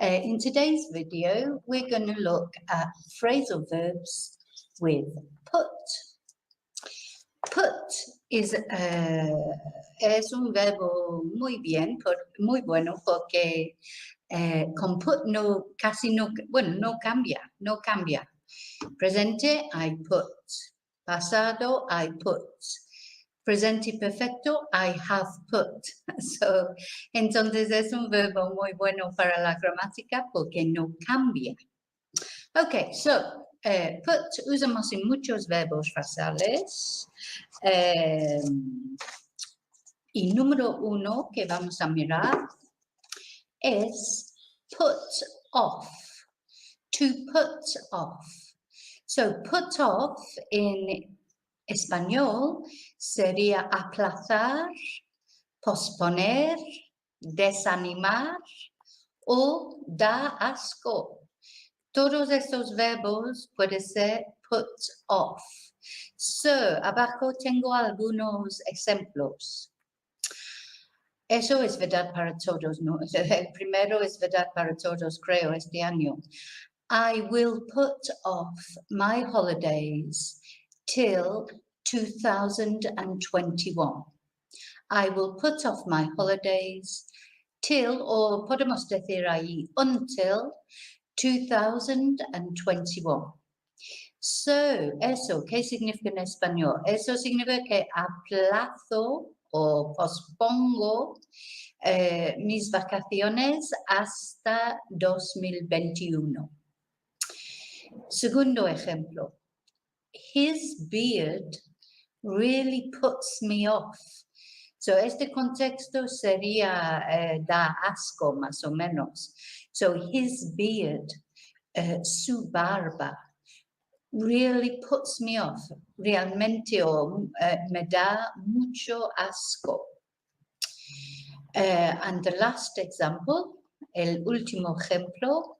In today's video, we're going to look at phrasal verbs with put. Put es un verbo muy bueno porque con put no cambia. Presente, I put. Pasado, I put. Presente perfecto, I have put. Entonces es un verbo muy bueno para la gramática porque no cambia. Okay, so put usamos en muchos verbos frasales. Y número uno que vamos a mirar es put off. To put off. So put off en español sería aplazar, posponer, desanimar o dar asco. Todos estos verbos pueden ser put off. So, abajo tengo algunos ejemplos. Eso es verdad para todos, ¿no? El primero es verdad para todos, creo, este año. I will put off my holidays till 2021. I will put off my holidays till, o podemos decir ahí, until 2021. So, eso, ¿qué significa en español? Eso significa que aplazo o pospongo mis vacaciones hasta 2021. Segundo ejemplo. His beard really puts me off. So, este contexto sería da asco, más o menos. So, his beard, su barba, really puts me off. Realmente me da mucho asco. And the last example, el último ejemplo,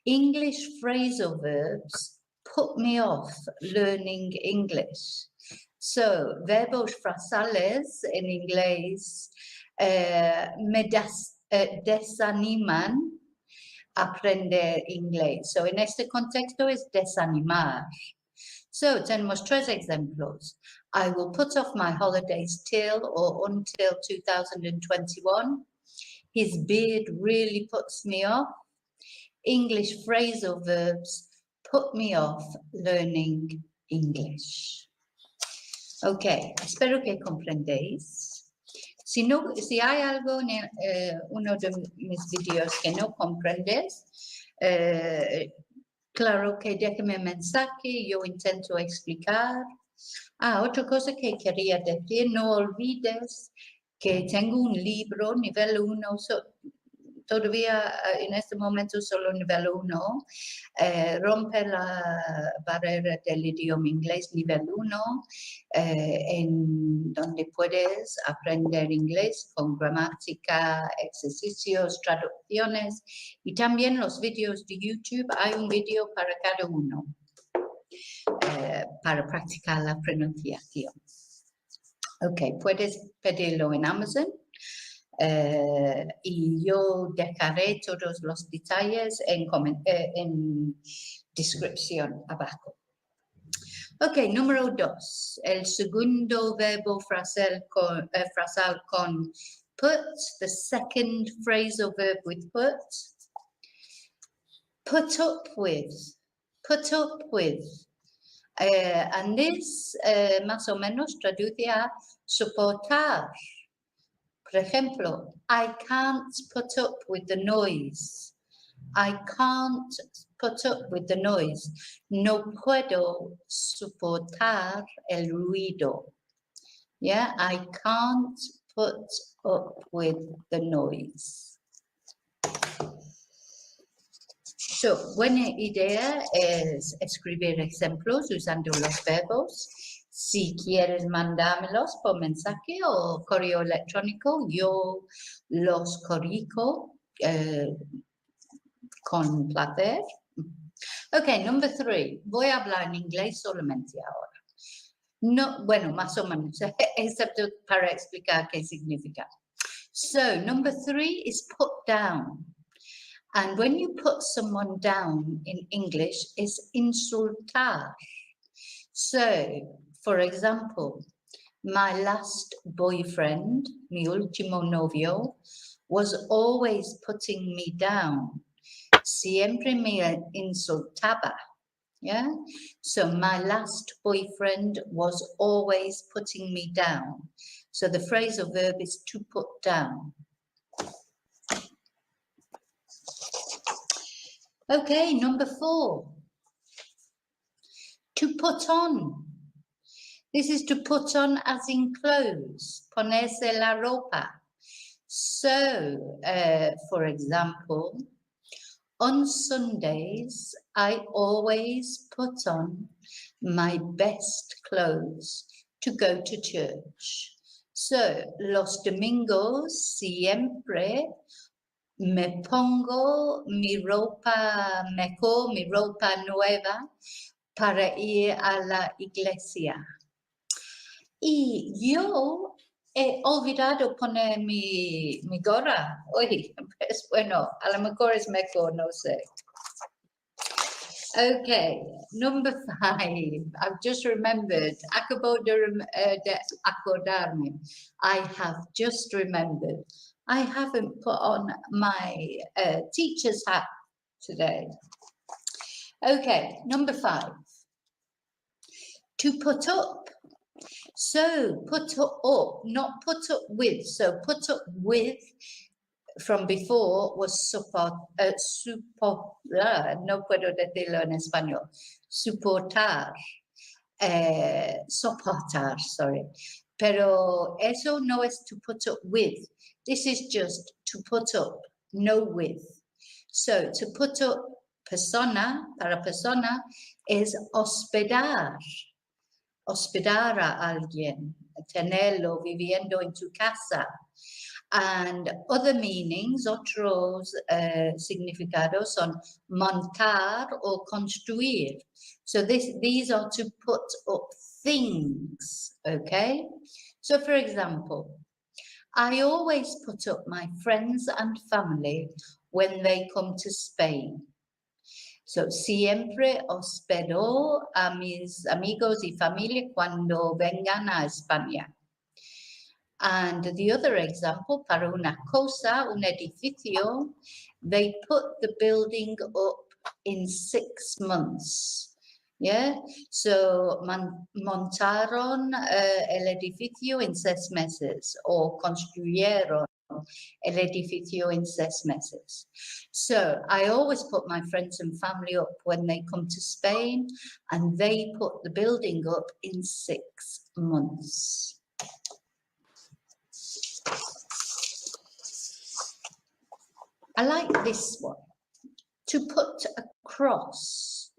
English phrasal verbs put me off learning English. So, verbos frasales en inglés me desaniman aprender inglés. So, en este contexto es desanimar. So, tenemos tres ejemplos. I will put off my holidays till or until 2021. His beard really puts me off. English phrasal verbs put me off learning English. Ok, espero que comprendéis. Si hay algo en uno de mis vídeos que no comprendes, claro que déjame un mensaje, yo intento explicar. Otra cosa que quería decir, no olvides que tengo un libro, nivel 1, todavía en este momento solo nivel 1, rompe la barrera del idioma inglés nivel 1, en donde puedes aprender inglés con gramática, ejercicios, traducciones y también los vídeos de YouTube. Hay un vídeo para cada uno para practicar la pronunciación. Ok, puedes pedirlo en Amazon. Y yo dejaré todos los detalles en descripción abajo. Ok, número 2. El segundo verbo frasal con put, the second phrasal verb with put. Put up with. Put up with. And this más o menos traduce a soportar. Por ejemplo, I can't put up with the noise. I can't put up with the noise. No puedo soportar el ruido. Yeah, I can't put up with the noise. So, buena idea es escribir ejemplos usando los verbos. Si quieres mandármelos por mensaje o correo electrónico, yo los corrijo con placer. Ok, number 3. Voy a hablar en inglés solamente ahora. No, bueno, más o menos, excepto para explicar qué significa. So, number 3 is put down. And when you put someone down in English, it's insultar. So, for example, my last boyfriend, mi último novio, was always putting me down. Siempre me insultaba. Yeah. So my last boyfriend was always putting me down. So the phrasal verb is to put down. Okay, number 4. To put on. This is to put on as in clothes. Ponerse la ropa. So, for example, on Sundays, I always put on my best clothes to go to church. So, los domingos siempre me pongo mi ropa mejor, mi ropa nueva para ir a la iglesia. Y yo he olvidado poner mi gorra hoy. Pues bueno, a lo mejor es mejor, no sé. Okay, number 5. I've just remembered. Acabo de acordarme. I have just remembered. I haven't put on my teacher's hat today. Okay, number 5. To put up. So put up, not put up with. So put up with from before was no puedo decirlo en español. Soportar. Soportar, sorry. Pero eso no es to put up with. This is just to put up, no with. So to put up persona, para persona, is hospedar. Hospedar a alguien, tenerlo viviendo en tu casa. And other meanings, otros significados son montar o construir. So these are to put up things, okay? So for example, I always put up my friends and family when they come to Spain. So, siempre hospedo a mis amigos y familia cuando vengan a España. And the other example, para una cosa, un edificio, they put the building up in 6 months. Yeah, so montaron el edificio en 6 meses o construyeron el edificio in 6 meses. So I always put my friends and family up when they come to Spain, and they put the building up in 6 months. I like this one. To put across.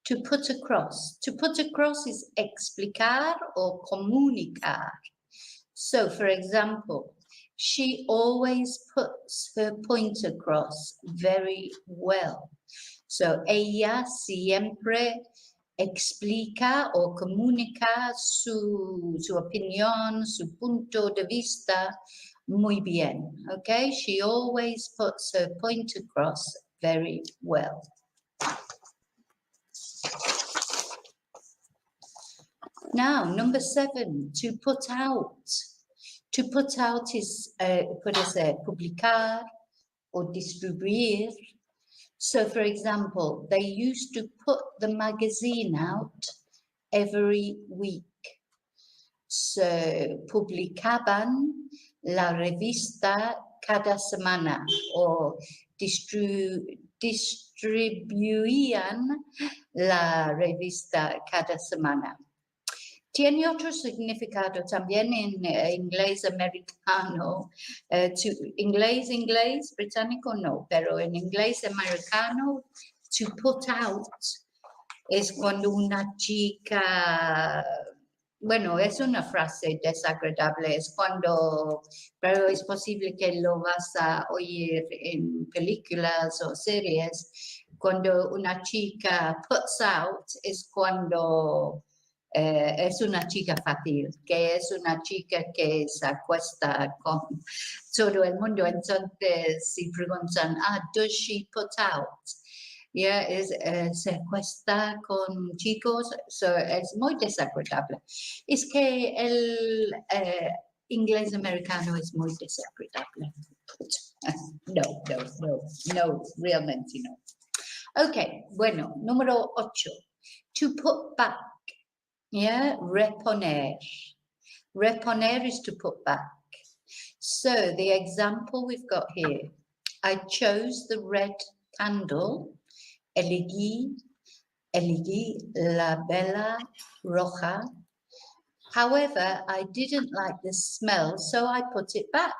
To put across. To put across is explicar or comunicar. So, for example, she always puts her point across very well. So, ella siempre explica o comunica su opinión, su punto de vista muy bien. Okay, she always puts her point across very well. Now, number 7, to put out. To put out is, puede ser publicar or distribuir. So, for example, they used to put the magazine out every week. So, publicaban la revista cada semana o distribuían la revista cada semana. Tiene otro significado también en inglés americano, inglés británico no, pero en inglés americano, to put out es cuando una chica, bueno, es una frase desagradable, es cuando, pero es posible que lo vas a oír en películas o series, cuando una chica puts out es cuando es una chica fácil, que es una chica que se acuesta con todo el mundo. Entonces, si preguntan, does she put out? Yeah, se acuesta con chicos, so es muy desagradable. Es que el inglés americano es muy desagradable. No, realmente no. Ok, bueno, número 8. To put back. Yeah, reponer. Reponer is to put back. So the example we've got here, I chose the red candle. Elegí la vela roja. However, I didn't like the smell, so I put it back.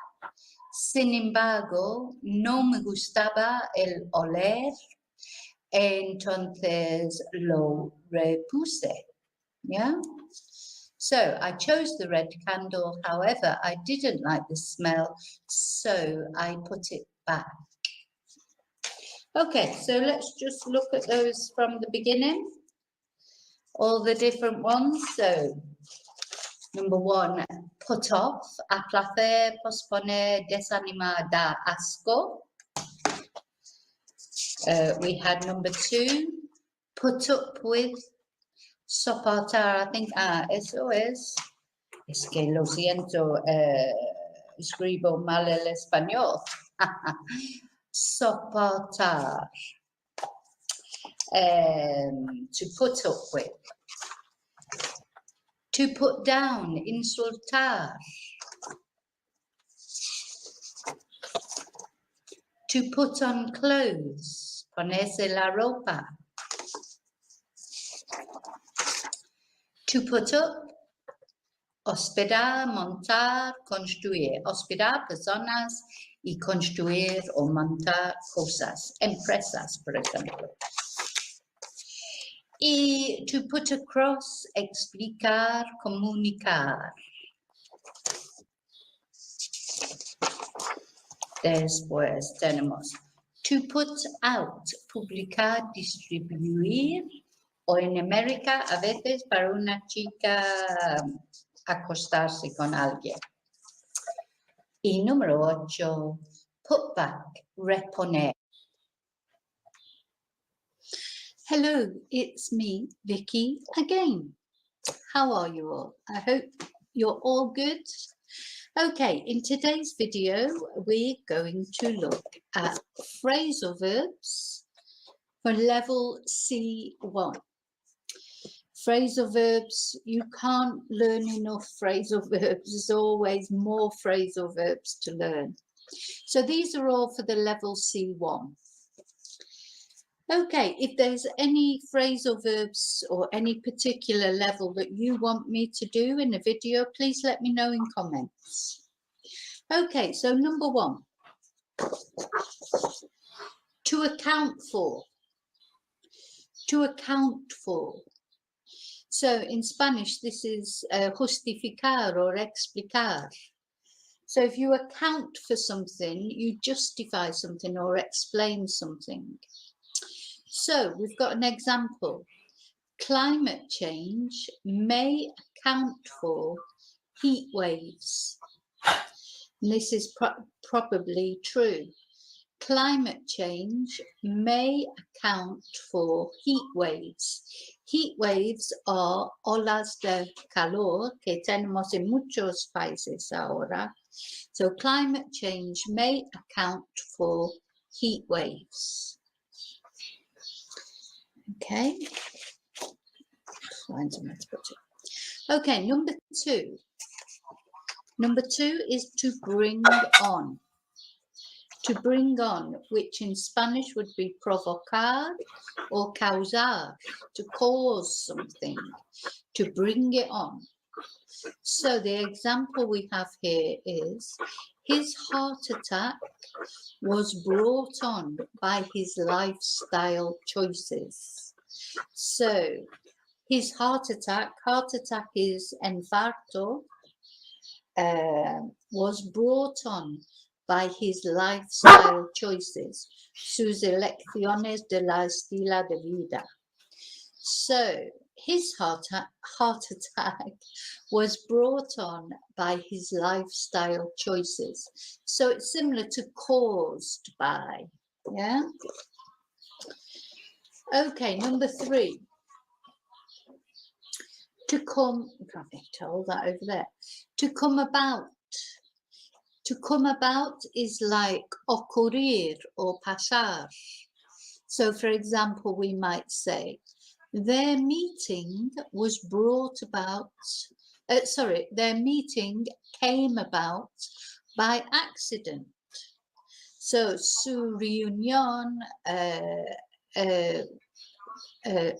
Sin embargo, no me gustaba el oler, entonces lo repuse. Yeah? So I chose the red candle, however, I didn't like the smell, so I put it back. Okay, so let's just look at those from the beginning, all the different ones. So, number 1, put off, aplacer, posponer, desanimar, dar asco. We had number 2, put up with, soportar. I think, eso es que lo siento, escribo mal el español. Soportar. To put up with. To put down, insultar. To put on clothes, ponerse la ropa. To put up, hospedar, montar, construir. Hospedar personas y construir o montar cosas, empresas, por ejemplo. Y to put across, explicar, comunicar. Después tenemos to put out, publicar, distribuir, o en América a veces para una chica acostarse con alguien. Y número 8, put back, reponer. Hello, it's me, Vicki, again. How are you all? I hope you're all good. Okay, in today's video, we're going to look at phrasal verbs for level C1. Phrasal verbs, you can't learn enough phrasal verbs. There's always more phrasal verbs to learn. So these are all for the level C1. Okay, if there's any phrasal verbs or any particular level that you want me to do in a video, please let me know in comments. Okay, so number 1, to account for. To account for. So in Spanish, this is justificar or explicar. So if you account for something, you justify something or explain something. So we've got an example. Climate change may account for heat waves. And this is probably true. Climate change may account for heat waves. Heat waves are olas de calor que tenemos en muchos países ahora. So climate change may account for heat waves. Okay. Find somewhere to put it. Okay, number 2. Number 2 is to bring on. To bring on, which in Spanish would be provocar or causar, to cause something, to bring it on. So the example we have here is, his heart attack was brought on by his lifestyle choices. So his heart attack is infarto, was brought on by his lifestyle choices, sus elecciones de la estilo de vida. So his heart attack was brought on by his lifestyle choices. So it's similar to caused by, yeah? Okay, number 3. To come, probably told that over there. To come about. To come about is like ocurrir or pasar. So, for example, we might say, their meeting was brought about, their meeting came about by accident. So, su reunión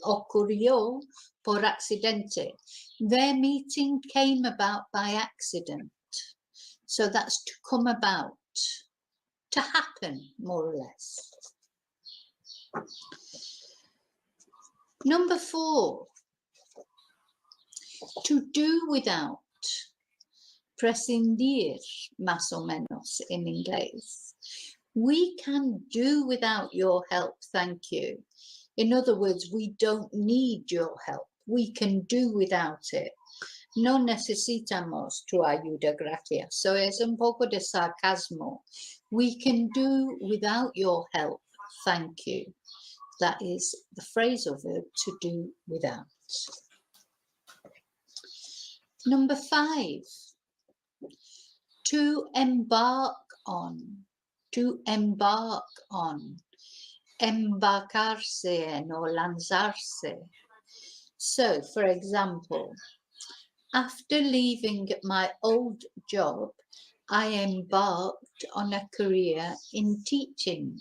ocurrió por accidente. Their meeting came about by accident. So that's to come about, to happen, more or less. Number 4, to do without, prescindir, más o menos in Ingles. We can do without your help, thank you. In other words, we don't need your help. We can do without it. No necesitamos tu ayuda, gracias. So es un poco de sarcasmo. We can do without your help, thank you. That is the phrasal verb to do without. Number 5, to embark on. To embark on. Embarcarse o lanzarse. So, for example, after leaving my old job, I embarked on a career in teaching.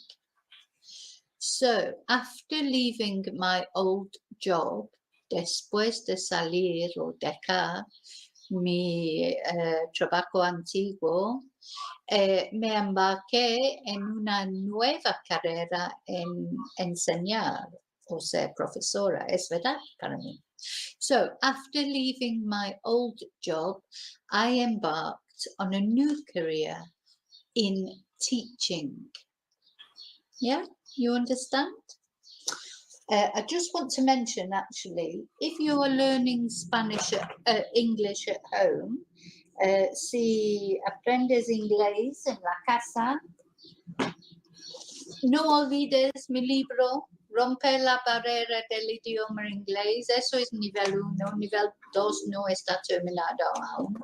So, after leaving my old job, después de salir o dejar mi trabajo antiguo, me embarqué en una nueva carrera en enseñar o ser profesora. Es verdad para mí. So, after leaving my old job, I embarked on a new career in teaching. Yeah, you understand? I just want to mention, actually, if you are learning English at home, si aprendes inglés en la casa, no olvides mi libro, Romper la barrera del idioma inglés. Eso es nivel 1, nivel 2 no está terminado aún.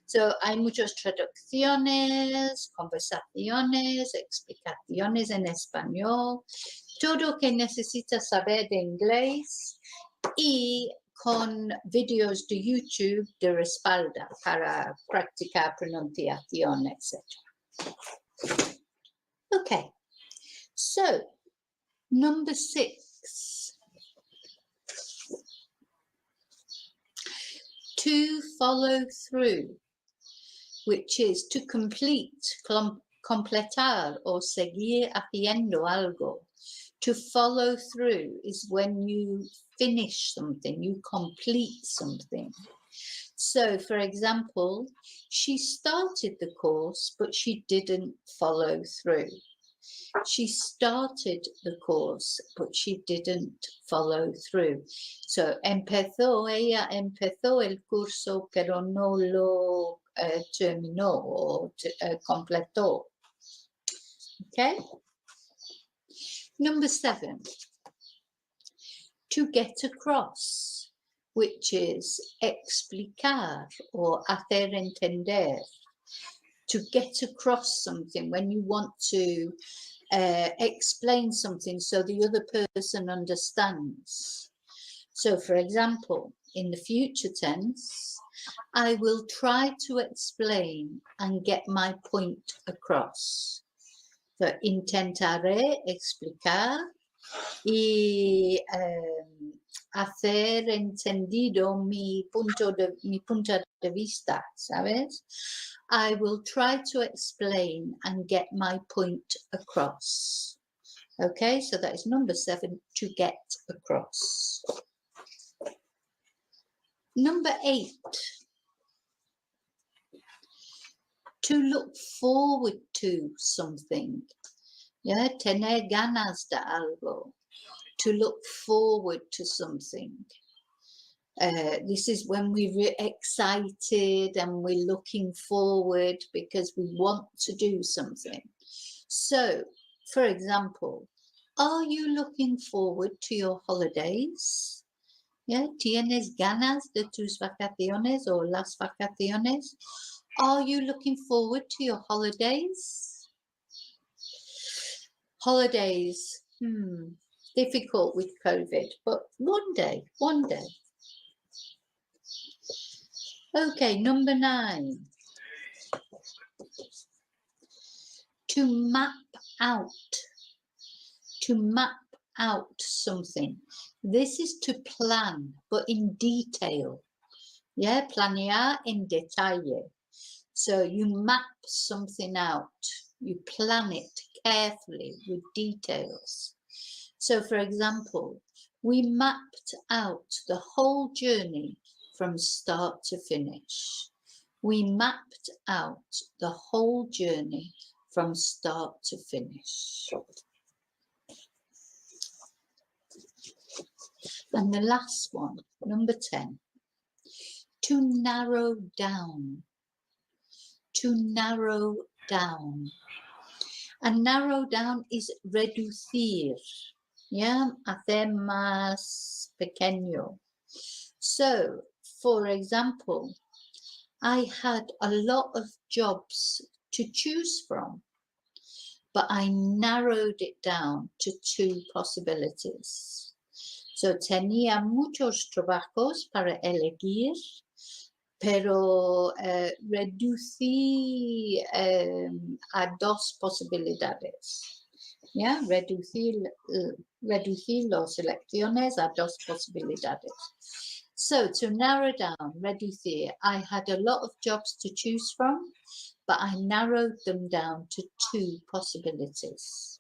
So, hay muchas traducciones, conversaciones, explicaciones en español, todo que necesitas saber de inglés y con vídeos de YouTube de respaldo para practicar pronunciación, etc. Okay, so number 6, to follow through, which is to complete, completar or seguir haciendo algo. To follow through is when you finish something, you complete something. So, for example, she started the course, but she didn't follow through. She started the course, but she didn't follow through. So, ella empezó el curso, pero no lo terminó o completó. Okay? Number 7, to get across, which is explicar or hacer entender. To get across something, when you want to explain something so the other person understands. So, for example, in the future tense, I will try to explain and get my point across. So, intentaré explicar y hacer entendido mi punto de vista, ¿sabes? I will try to explain and get my point across. Okay, so that is number 7, to get across. Number 8, to look forward to something. Yeah, tener ganas de algo. To look forward to something. This is when we're excited and we're looking forward because we want to do something. So, for example, are you looking forward to your holidays? Yeah, ¿tienes ganas de tus vacaciones or las vacaciones? Are you looking forward to your holidays? Holidays, difficult with COVID, but one day. Okay, number 9. To map out. To map out something. This is to plan, but in detail. Yeah, planear en detalle. So you map something out. You plan it carefully with details. So, for example, we mapped out the whole journey from start to finish. We mapped out the whole journey from start to finish. And the last one, number 10, to narrow down. To narrow down. And narrow down is reducir. Yeah, hacer más pequeño. So, for example, I had a lot of jobs to choose from, but I narrowed it down to 2 possibilities. So, tenía muchos trabajos para elegir, pero reducí a 2 posibilidades. Yeah, reducir las selecciones a 2 posibilidades. So to narrow down, reducir, I had a lot of jobs to choose from, but I narrowed them down to 2 possibilities.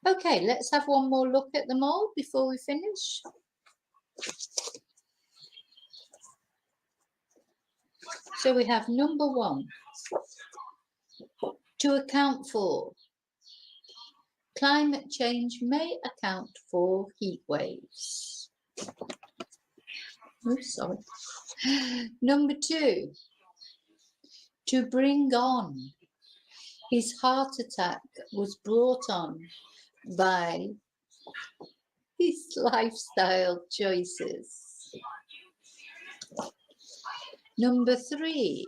Okay, let's have one more look at them all before we finish. So we have number 1, to account for. Climate change may account for heat waves. Oh, sorry. Number 2, to bring on. His heart attack was brought on by his lifestyle choices. Number 3,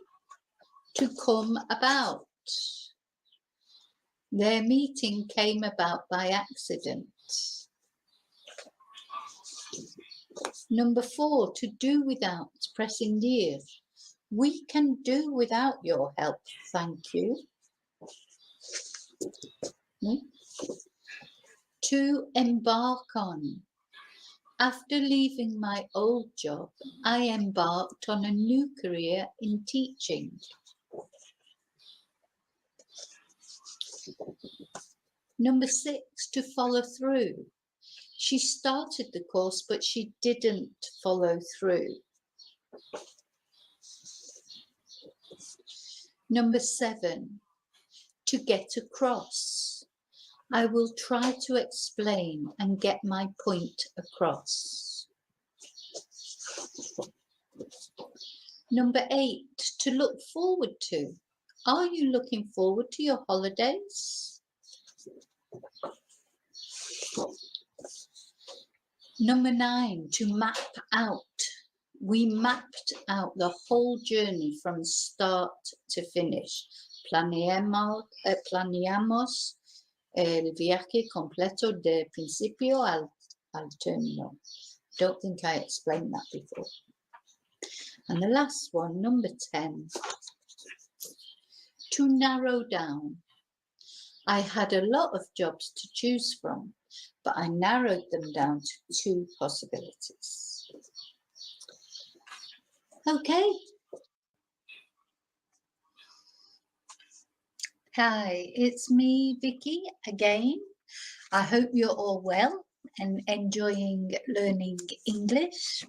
to come about. Their meeting came about by accident. Number 4, to do without, prescindir. We can do without your help, thank you. To embark on. After leaving my old job, I embarked on a new career in teaching. Number 6, to follow through. She started the course, but she didn't follow through. Number 7, to get across. I will try to explain and get my point across. Number 8, to look forward to. Are you looking forward to your holidays? Number 9, to map out. We mapped out the whole journey from start to finish. Planeamos el viaje completo de principio al término. Don't think I explained that before. And the last one, number 10, to narrow down. I had a lot of jobs to choose from, but I narrowed them down to 2 possibilities. Okay. Hi, it's me, Vicki, again. I hope you're all well and enjoying learning English.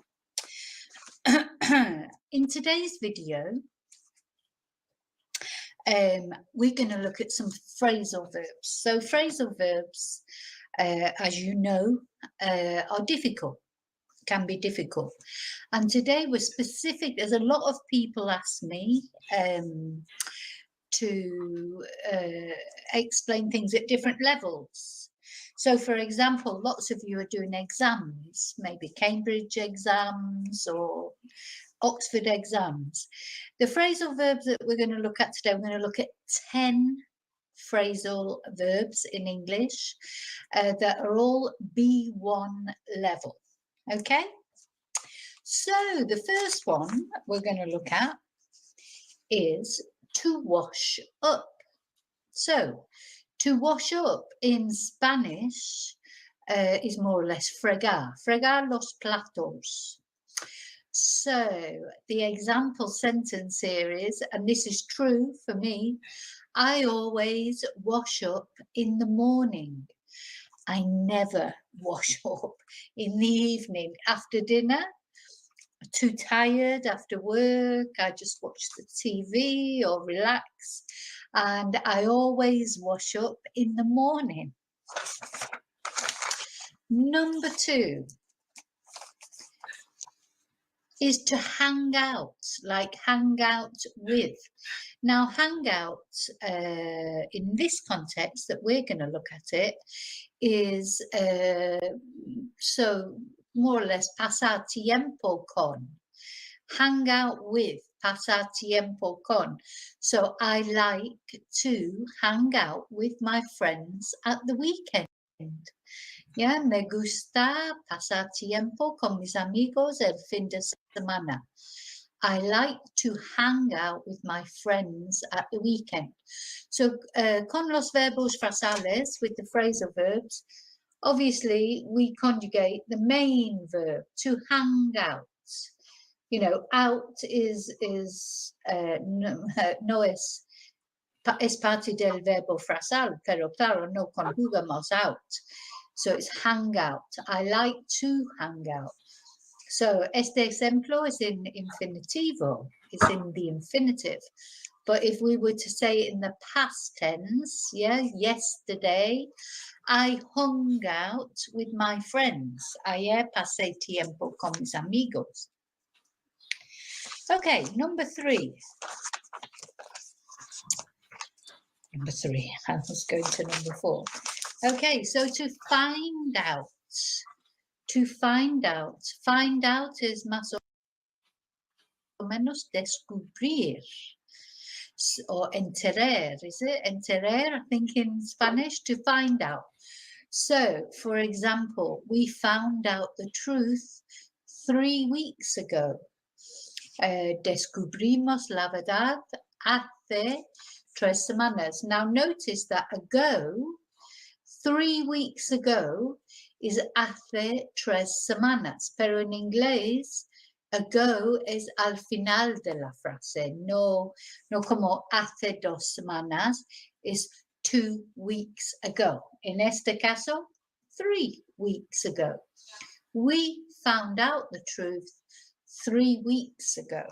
In today's video, we're going to look at some phrasal verbs. So phrasal verbs, as you know, are difficult can be difficult. And today we're specific. There's a lot of people ask me to explain things at different levels. So, for example, lots of you are doing exams, maybe Cambridge exams or Oxford exams. The phrasal verbs that we're going to look at today, we're going to look at 10 phrasal verbs in English that are all B1 level. Okay? So the first one we're going to look at is to wash up. So to wash up in Spanish is more or less fregar. Fregar los platos. So the example sentence here is, and this is true for me, I always wash up in the morning. I never wash up in the evening after dinner. Too tired after work, I just watch the TV or relax, and I always wash up in the morning. Number 2 is to hang out, like hang out with. Now, hang out in this context that we're going to look at it is so more or less pasar tiempo con. Hang out with, pasar tiempo con. So I like to hang out with my friends at the weekend. Yeah, me gusta pasar tiempo con mis amigos el fin de semana. I like to hang out with my friends at the weekend. So con los verbos frasales, with the phrasal verbs, obviously we conjugate the main verb, to hang out. You know, out is no es parte del verbo frasal, pero claro, no conjugamos out. So it's hang out. I like to hang out. So este ejemplo is in infinitivo. It's in the infinitive. But if we were to say it in the past tense, yeah, yesterday, I hung out with my friends. Ayer pasé tiempo con mis amigos. Okay, number 3. Number 3, I was going to number 4. Okay, so to find out. To find out. Find out is más o menos descubrir. Or enterar, is it? Enterar, I think in Spanish, to find out. So, for example, we found out the truth 3 weeks ago. Descubrimos la verdad hace 3 semanas. Now, notice that ago, 3 weeks ago, is hace 3 semanas. Pero en inglés, ago es al final de la frase. No como hace 2 semanas, is 2 weeks ago. En este caso, 3 weeks ago. We found out the truth 3 weeks ago.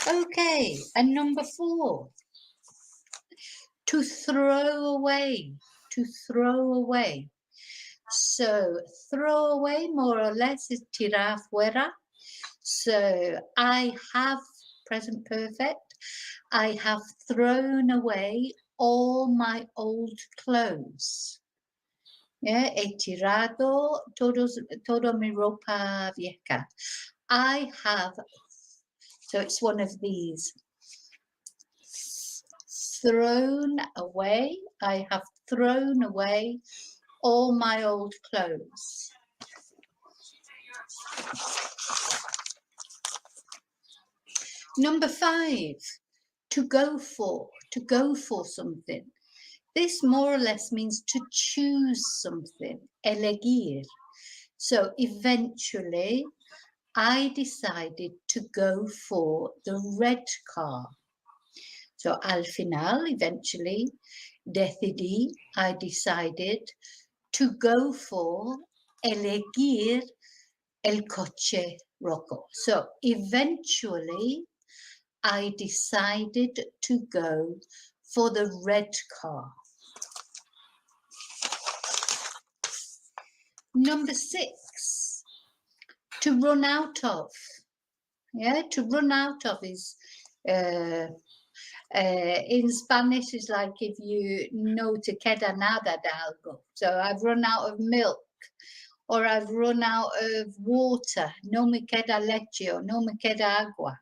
Okay, and number 4. To throw away. To throw away. So throw away more or less is tirar fuera. So I have, present perfect, I have thrown away all my old clothes. Yeah, he tirado toda mi ropa vieja. I have, so it's one of these. Thrown away, I have thrown away all my old clothes. Number 5, to go for something. This more or less means to choose something, elegir. So eventually, I decided to go for the red car. So al final, eventually, decidí, I decided to go for elegir el coche rojo. So eventually, I decided to go for the red car. Number 6, to run out of. Yeah, to run out of is in Spanish is like if you no te queda nada de algo. So I've run out of milk, or I've run out of water. No me queda leche, or no me queda agua.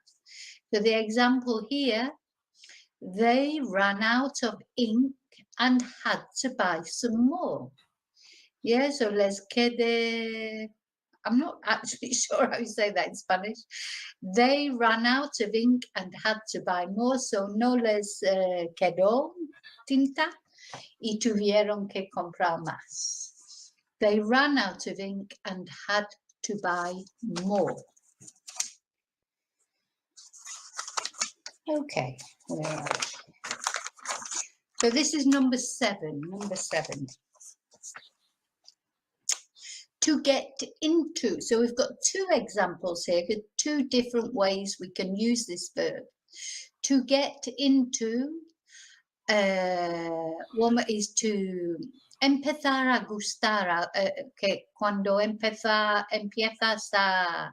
So the example here, they ran out of ink and had to buy some more. Yeah, so les quede, I'm not actually sure how you say that in Spanish. They ran out of ink and had to buy more, so no les quedó tinta y tuvieron que comprar más. They ran out of ink and had to buy more. Okay, where are we? So this is number 7. To get into. So we've got 2 examples here, 2 different ways we can use this verb. To get into, one is to empezar a gustar, que cuando empiezas a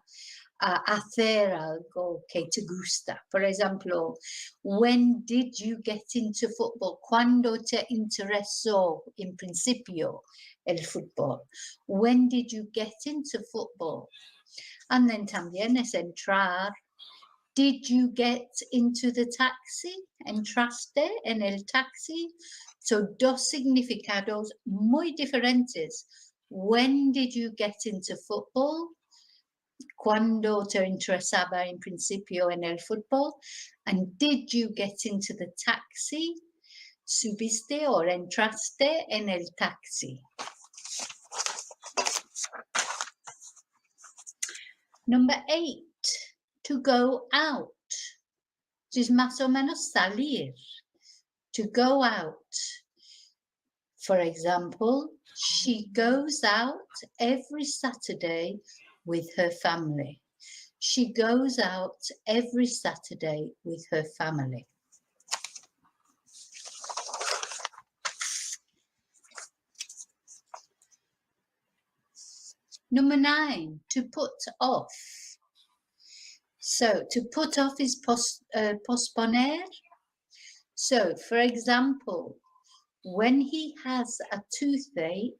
hacer algo que te gusta. Por ejemplo, when did you get into football? ¿Cuándo te interesó en principio el fútbol? When did you get into football? And then también es entrar. Did you get into the taxi? ¿Entraste en el taxi? So, 2 significados muy diferentes. When did you get into football? ¿Cuándo te interesaba en principio en el fútbol? And did you get into the taxi? ¿Subiste o entraste en el taxi? Number 8, to go out. Es más o menos salir. To go out. For example, she goes out every Saturday with her family. She goes out every Saturday with her family. Number 9, to put off. So to put off is posponer. So for example, when he has a toothache,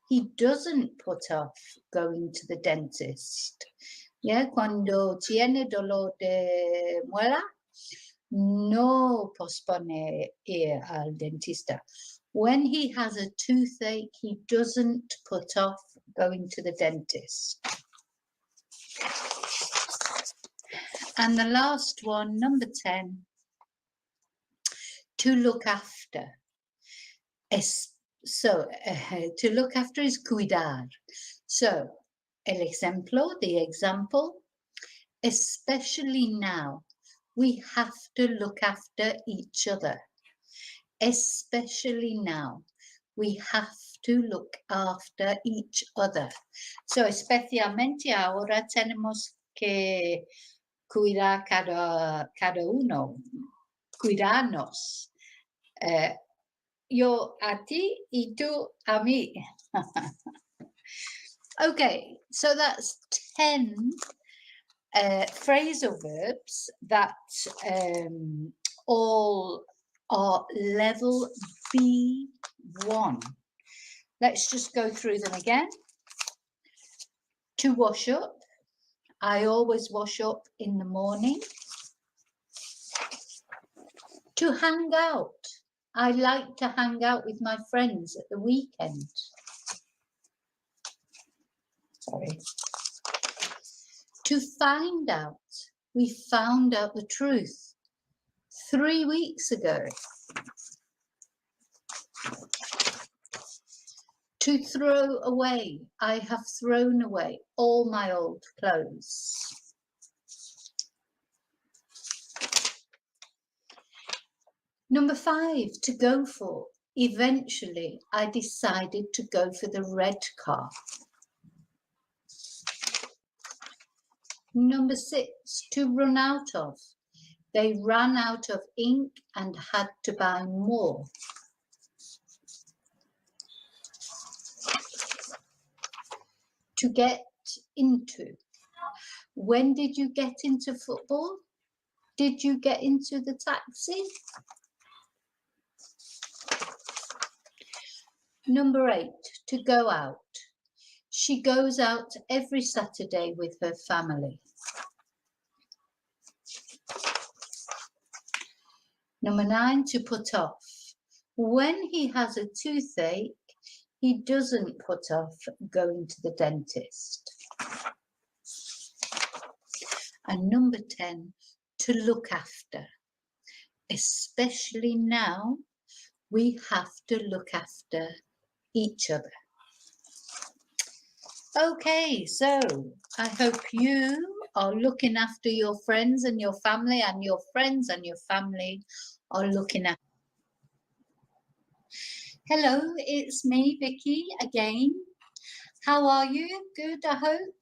he doesn't put off going to the dentist. Yeah, cuando tiene dolor de muela, no pospone ir al dentista. When he has a toothache, he doesn't put off going to the dentist. And the last one, number 10, to look after. To look after is cuidar. So, the example, especially now, we have to look after each other. Especially now, we have to look after each other. So, especialmente ahora tenemos que cuidar cada uno, cuidarnos. Yo a ti y tú a mí. Okay, so that's 10 phrasal verbs that all are level B1. Let's just go through them again. To wash up. I always wash up in the morning. To hang out. I like to hang out with my friends at the weekend. Sorry. To find out. We found out the truth 3 weeks ago. To throw away. I have thrown away all my old clothes. Number 5, to go for. Eventually, I decided to go for the red car. Number 6, to run out of. They ran out of ink and had to buy more. To get into. When did you get into football? Did you get into the taxi? Number 8, to go out. She goes out every Saturday with her family. Number 9, to put off. When he has a toothache, he doesn't put off going to the dentist. And number 10, to look after. Especially now, we have to look after each other. Okay, so I hope you are looking after your friends and your family, and your friends and your family are looking after. Hello, it's me, Vicki, again. How are you? Good, I hope.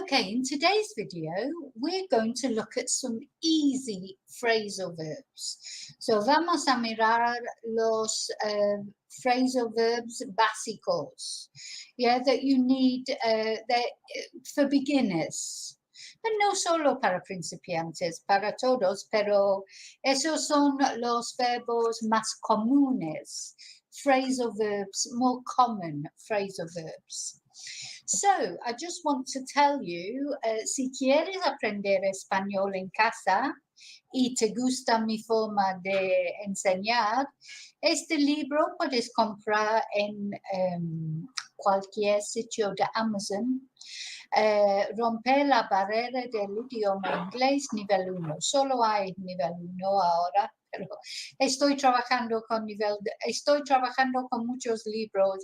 Okay, in today's video, we're going to look at some easy phrasal verbs. So vamos a mirar los phrasal verbs básicos, yeah, that you need for beginners. And no solo para principiantes, para todos, pero esos son los verbos más comunes, phrasal verbs, more common phrasal verbs. So, I just want to tell you, si quieres aprender español en casa y te gusta mi forma de enseñar, este libro puedes comprar en cualquier sitio de Amazon. Romper la barrera del idioma inglés nivel 1. Solo hay nivel 1 ahora, pero estoy trabajando con muchos libros,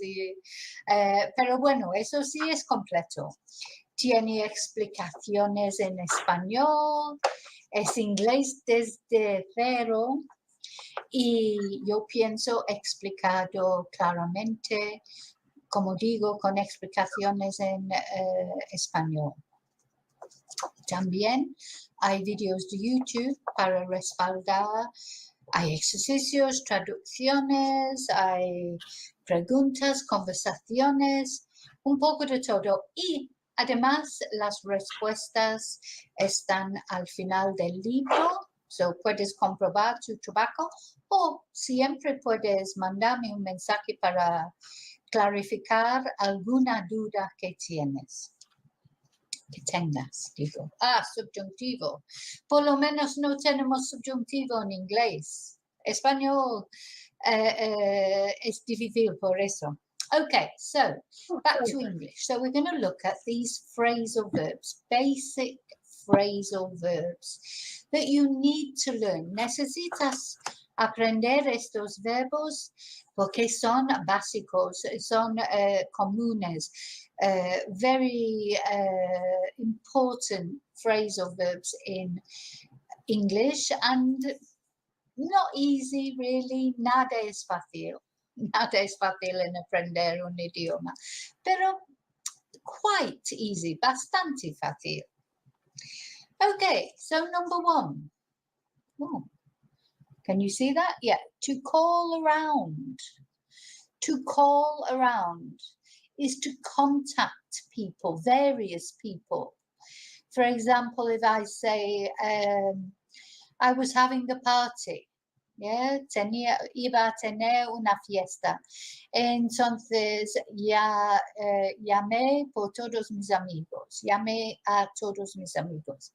pero bueno, eso sí es completo. Tiene explicaciones en español, es inglés desde cero, y yo pienso explicado claramente, como digo, con explicaciones en español. También hay vídeos de YouTube para respaldar, hay ejercicios, traducciones, hay preguntas, conversaciones, un poco de todo. Y además las respuestas están al final del libro, so puedes comprobar tu trabajo, o siempre puedes mandarme un mensaje para clarificar alguna duda que tengas, digo. Subjuntivo. Por lo menos no tenemos subjuntivo en inglés. Español es difícil por eso. Okay, so back to English. So we're going to look at these phrasal verbs, basic phrasal verbs that you need to learn. Necesitas aprender estos verbos porque son básicos, son comunes, very important phrasal verbs in English, and not easy really. Nada es fácil en aprender un idioma, pero quite easy, bastante fácil. Okay, so number 1. Oh. Can you see that? Yeah, to call around. To call around is to contact people, various people. For example, if I say, I was having a party, yeah, iba a tener una fiesta. Entonces, llamé por todos mis amigos. Llamé a todos mis amigos.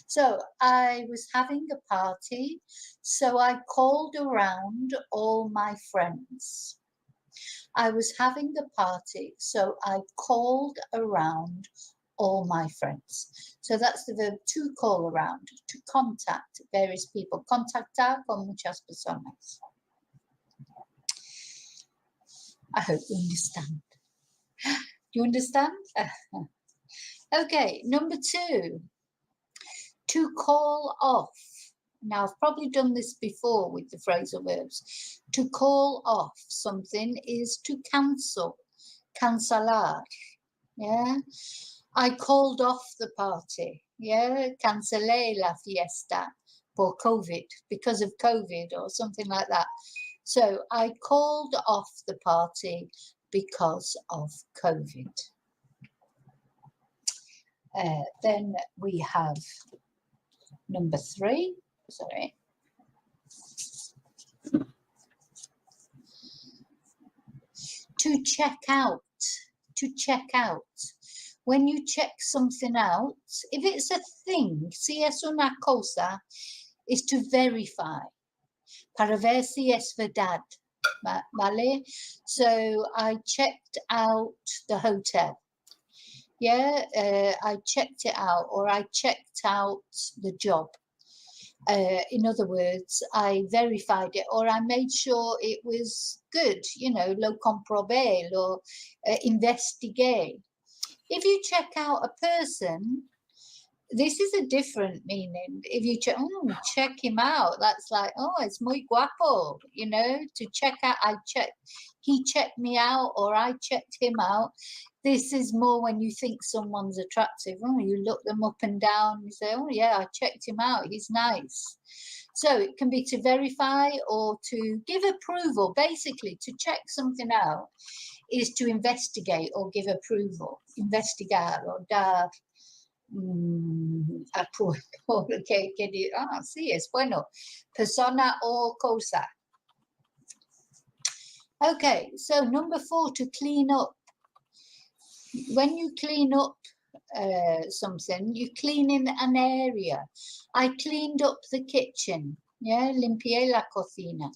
So, I was having a party, so I called around all my friends. I was having a party, so I called around all my friends. So that's the verb to call around, to contact various people. Contactar con muchas personas. I hope you understand. Do you understand? Okay, number 2. To call off. Now, I've probably done this before with the phrasal verbs. To call off something is to cancel, cancelar, yeah? I called off the party, yeah? Cancelé la fiesta for COVID, because of COVID or something like that. So I called off the party because of COVID. Then we have number 3, sorry. To check out, to check out. When you check something out, if it's a thing, si es una cosa, is to verify. Para ver si es verdad, vale? So I checked out the hotel. Yeah, I checked it out, or I checked out the job. In other words, I verified it, or I made sure it was good, you know, lo comprobé, lo investigué. If you check out a person, this is a different meaning. If you check him out, that's like, oh, it's muy guapo, you know, to check out, he checked me out, or I checked him out. This is more when you think someone's attractive. Oh, you look them up and down, you say, oh yeah, I checked him out, he's nice. So it can be to verify or to give approval. Basically, to check something out is to investigate or give approval. Investigar or dar approval. Sí, es bueno. Persona o cosa. Okay, so number 4, to clean up. When you clean up something, you clean in an area. I cleaned up the kitchen. Yeah, limpié la cocina.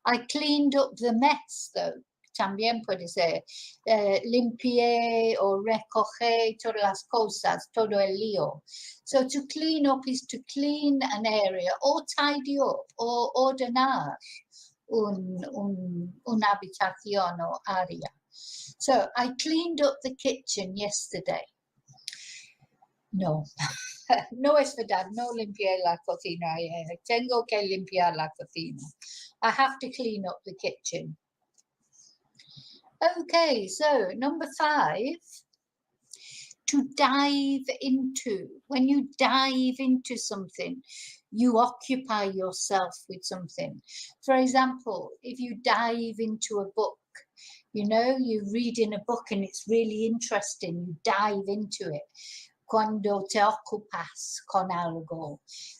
I cleaned up the mess, though. También puede ser limpié o recogé todas las cosas, todo el lío. So to clean up is to clean an area, or tidy up, or ordenar una habitación o área. So I cleaned up the kitchen yesterday. No, no es verdad, no limpié la cocina. Tengo que limpiar la cocina. I have to clean up the kitchen. Okay, so number 5, to dive into. When you dive into something, you occupy yourself with something. For example, if you dive into a book, you know, you're reading a book and it's really interesting, you dive into it. Cuando te ocupas con algo.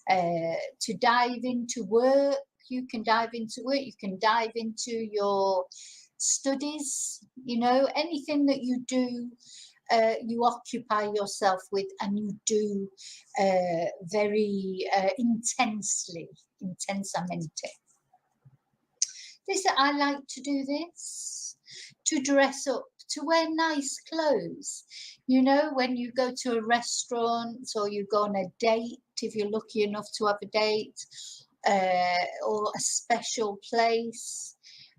To dive into work, you can dive into work, you can dive into your studies, you know, anything that you do, you occupy yourself with, and you do very intensely, intensamente. I like to do this, to dress up, to wear nice clothes. You know, when you go to a restaurant or you go on a date, if you're lucky enough to have a date, or a special place,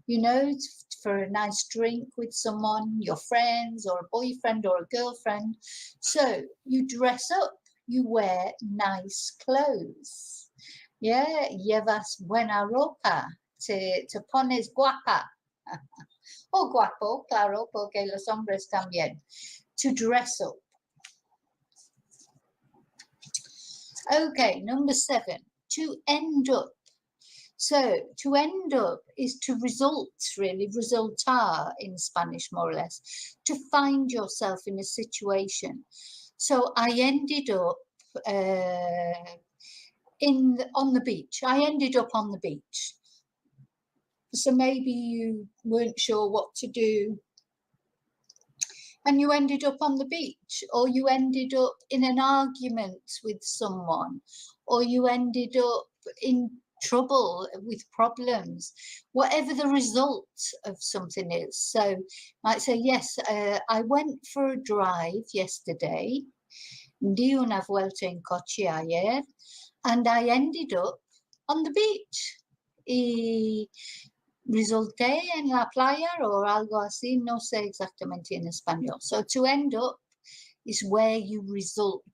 you know, for a nice drink with someone, your friends or a boyfriend or a girlfriend. So you dress up, you wear nice clothes. Yeah, llevas buena ropa, te pones guapa. O guapo, claro, porque los hombres también. To dress up. Okay, number 7, to end up. So to end up is to result, really, resultar in Spanish, more or less, to find yourself in a situation. So I ended up on the beach. I ended up on the beach. So maybe you weren't sure what to do and you ended up on the beach, or you ended up in an argument with someone, or you ended up in trouble with problems, whatever the result of something is. So you might say, yes, I went for a drive yesterday, di una vuelta en coche ayer, and I ended up on the beach. Y resulté en la playa o algo así, no sé exactamente en español. So to end up is where you result.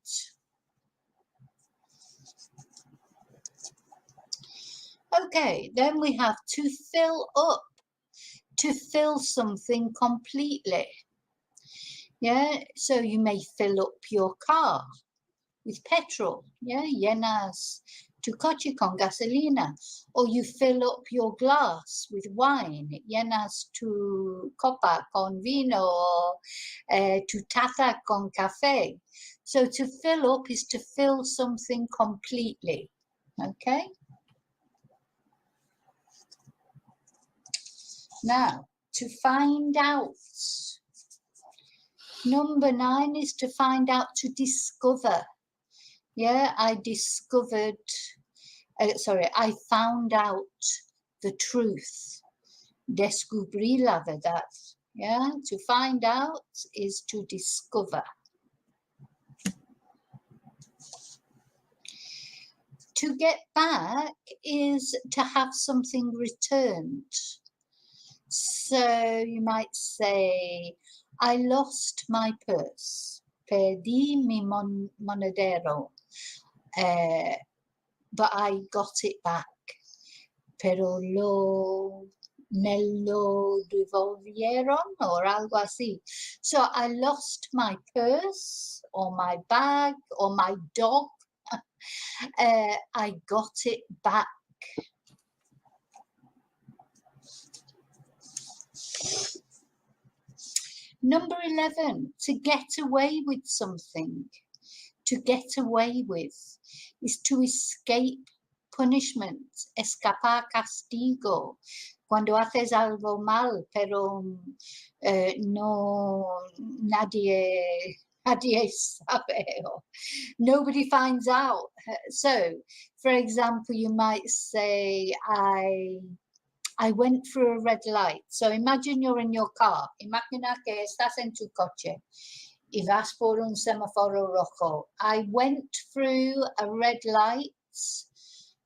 Okay, then we have to fill up, to fill something completely. Yeah, so you may fill up your car with petrol. Yeah, llenas tu coche con gasolina, or you fill up your glass with wine, llenas tu copa con vino, or tu taza con café. So to fill up is to fill something completely, okay? Now, to find out. Number 9 is to find out, to discover. Yeah, I found out the truth. Descubrí la verdad. Yeah, to find out is to discover. To get back is to have something returned. So you might say, I lost my purse. Perdí mi monedero. But I got it back. Pero me lo devolvieron, or algo así. So I lost my purse, or my bag, or my dog. I got it back. Number 11, to get away with something. To get away with is to escape punishment, escapar castigo. Cuando haces algo mal, pero nadie sabe, or nobody finds out. So, for example, you might say, I went through a red light. So imagine you're in your car. Imagina que estás en tu coche y vas por un semáforo rojo. I went through a red light,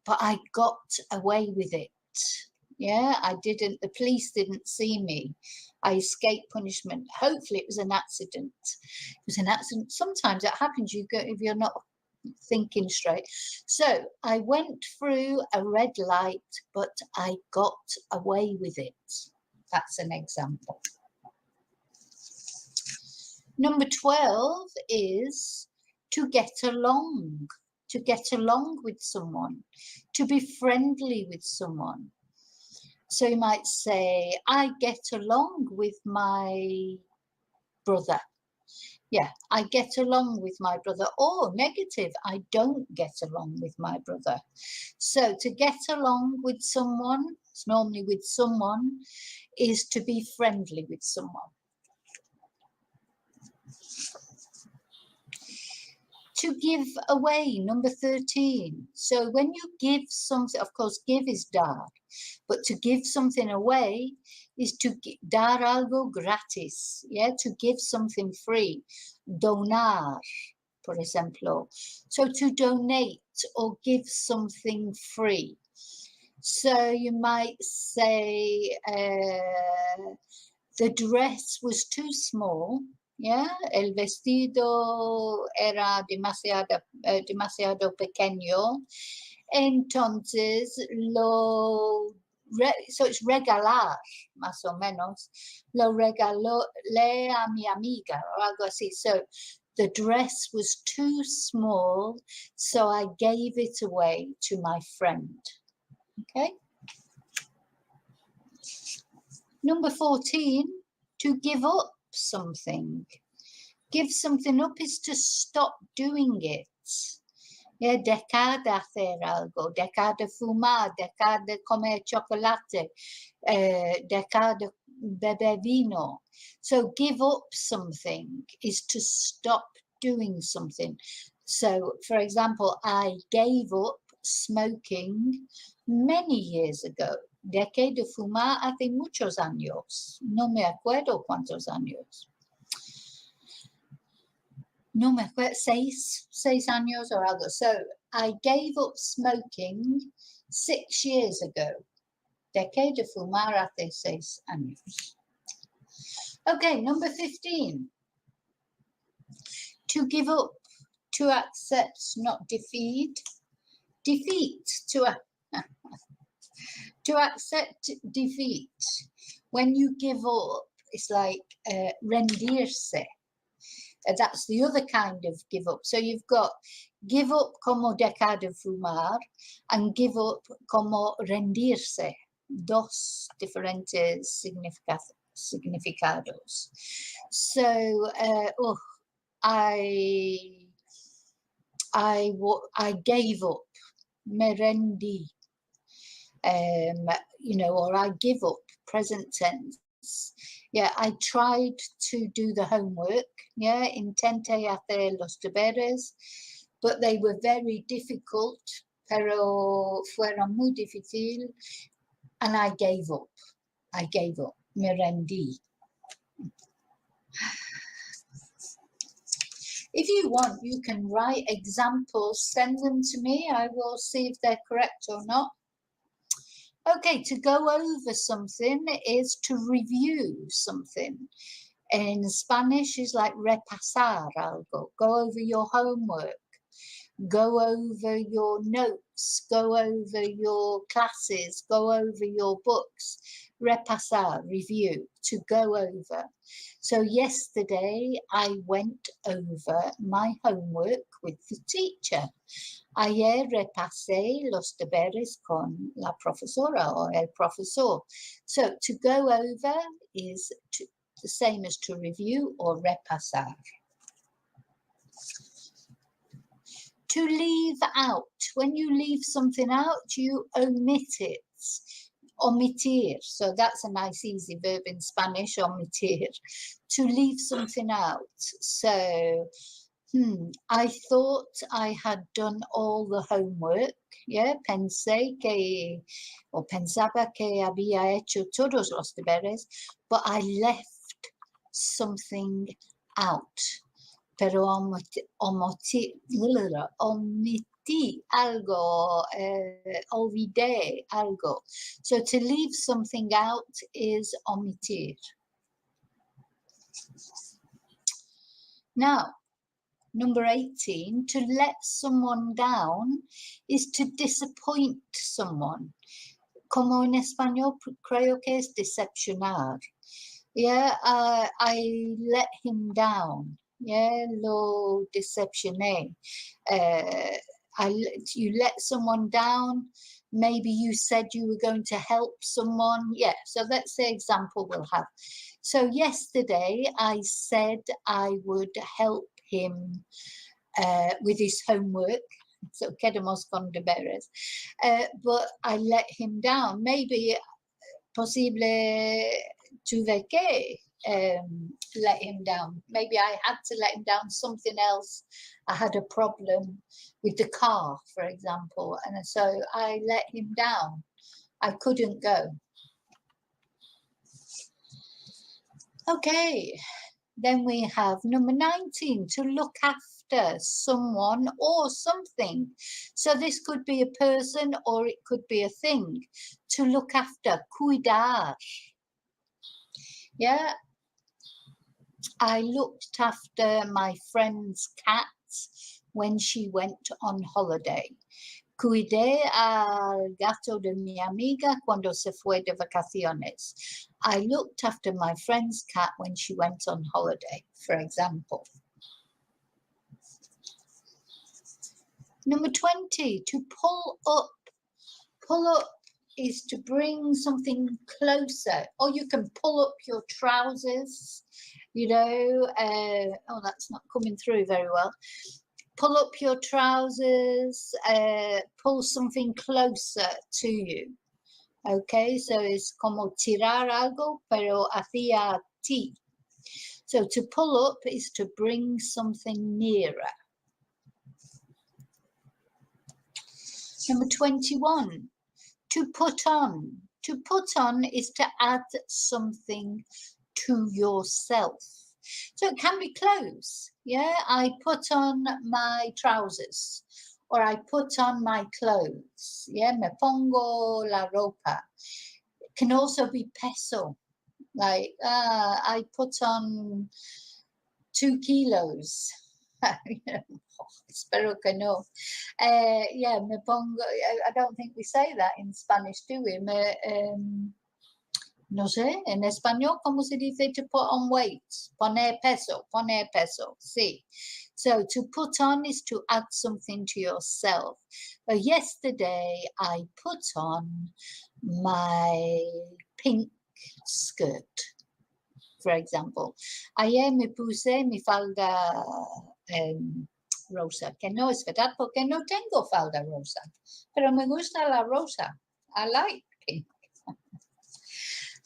but I got away with it. Yeah, I didn't. The police didn't see me. I escaped punishment. Hopefully it was an accident. It was an accident. Sometimes that happens. If you're not thinking straight. So I went through a red light, but I got away with it. That's an example. Number 12 is to get along with someone, to be friendly with someone. So you might say, I get along with my brother. Yeah, I get along with my brother. Or negative, I don't get along with my brother. So to get along with someone, it's normally with someone, is to be friendly with someone. To give away, number 13. So when you give something, of course, give is dar, but to give something away is to dar algo gratis, yeah, to give something free. Donar, por ejemplo. So to donate or give something free. So you might say the dress was too small. Yeah, el vestido era demasiado pequeño. Entonces, so it's regalar, más o menos. Lo regalé a mi amiga, or algo así. So the dress was too small, so I gave it away to my friend. Okay. Number 14, to give up something. Give something up is to stop doing it. Yeah, dejar de hacer algo, dejar de fumar, dejar de comer chocolate, dejar de beber vino. So give up something is to stop doing something. So, for example, I gave up smoking many years ago. Dejé de fumar hace muchos años. No me acuerdo cuántos años. No me acuerdo, 6 años or algo. So I gave up smoking 6 years ago. Dejé de fumar hace 6 años. Okay, number 15. To give up, to accept, not defeat. Defeat, to accept defeat. When you give up, it's like rendirse. That's the other kind of give up. So you've got give up como dejar de fumar and give up como rendirse. Dos diferentes significados. So, I gave up, me rendí, you know, or I give up, present tense. Yeah, I tried to do the homework. Yeah, intenté hacer los deberes, but they were very difficult, pero fueron muy difícil, and I gave up. I gave up, me rendí. If you want, you can write examples, send them to me. I will see if they're correct or not. Okay, to go over something is to review something. In Spanish is like repasar algo. Go over your homework. Go over your notes. Go over your classes. Go over your books. Repasar, review, to go over. So yesterday I went over my homework with the teacher. Ayer repasé los deberes con la profesora or el profesor. So to go over is the same as to review or repasar. To leave out. When you leave something out, you omit it. Omitir. So that's a nice easy verb in Spanish, omitir. To leave something out. So, I thought I had done all the homework. Yeah, pensaba que había hecho todos los deberes, but I left something out. Pero omití algo, olvidé algo. So to leave something out is omitir. Now, number 18, to let someone down is to disappoint someone. Como en español creo que es decepcionar. Yeah, I let him down. Yeah, lo decepcioné. You let someone down. Maybe you said you were going to help someone. Yeah, so that's the example we'll have. So yesterday I said I would help him with his homework. So quedamos con deberes. But I let him down. Maybe posible tuve que let him down. Maybe I had to let him down something else. I had a problem with the car, for example, and so I let him down. I couldn't go. Okay, then we have number 19, to look after someone or something. So this could be a person or it could be a thing. To look after, cuidar. Yeah, I looked after my friend's cat when she went on holiday. Cuidé al gato de mi amiga cuando se fue de vacaciones. I looked after my friend's cat when she went on holiday, for example. Number 20, to pull up. Pull up is to bring something closer, or you can pull up your trousers, you know. Oh, that's not coming through very well. Pull up your trousers, pull something closer to you. Okay, so it's como tirar algo, pero hacia ti. So to pull up is to bring something nearer. Number 21, to put on. To put on is to add something to yourself. So it can be clothes. Yeah, I put on my trousers, or I put on my clothes. Yeah, me pongo la ropa. It can also be peso. Like, I put on 2 kilos. Espero que no. Yeah, me pongo. I don't think we say that in Spanish, do we? No sé, en español, ¿cómo se dice to put on weight? Poner peso, sí. So to put on is to add something to yourself. Yesterday, I put on my pink skirt, for example. Ayer me puse mi falda rosa, que no es verdad porque no tengo falda rosa, pero me gusta la rosa. I like pink.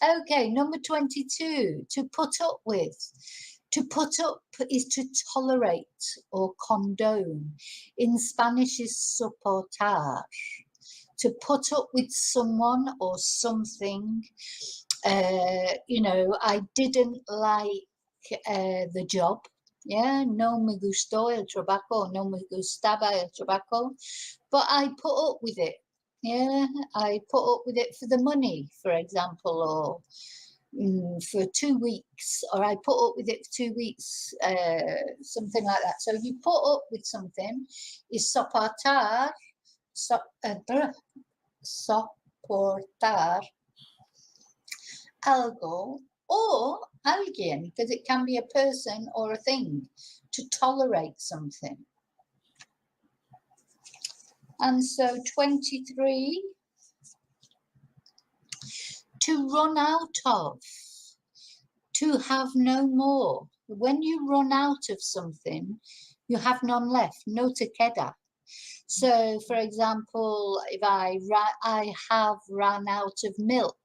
Okay, number 22, to put up with. To put up is to tolerate or condone. In Spanish is soportar. To put up with someone or something. You know, I didn't like the job. Yeah, no me gustó el trabajo, no me gustaba el trabajo, but I put up with it. Yeah, I put up with it for the money, for example, or for 2 weeks, or I put up with it for 2 weeks, something like that. So you put up with something is soportar, soportar algo or alguien, because it can be a person or a thing, to tolerate something. And so 23, to run out of, to have no more. When you run out of something, you have none left, no te queda. So, for example, if I have run out of milk,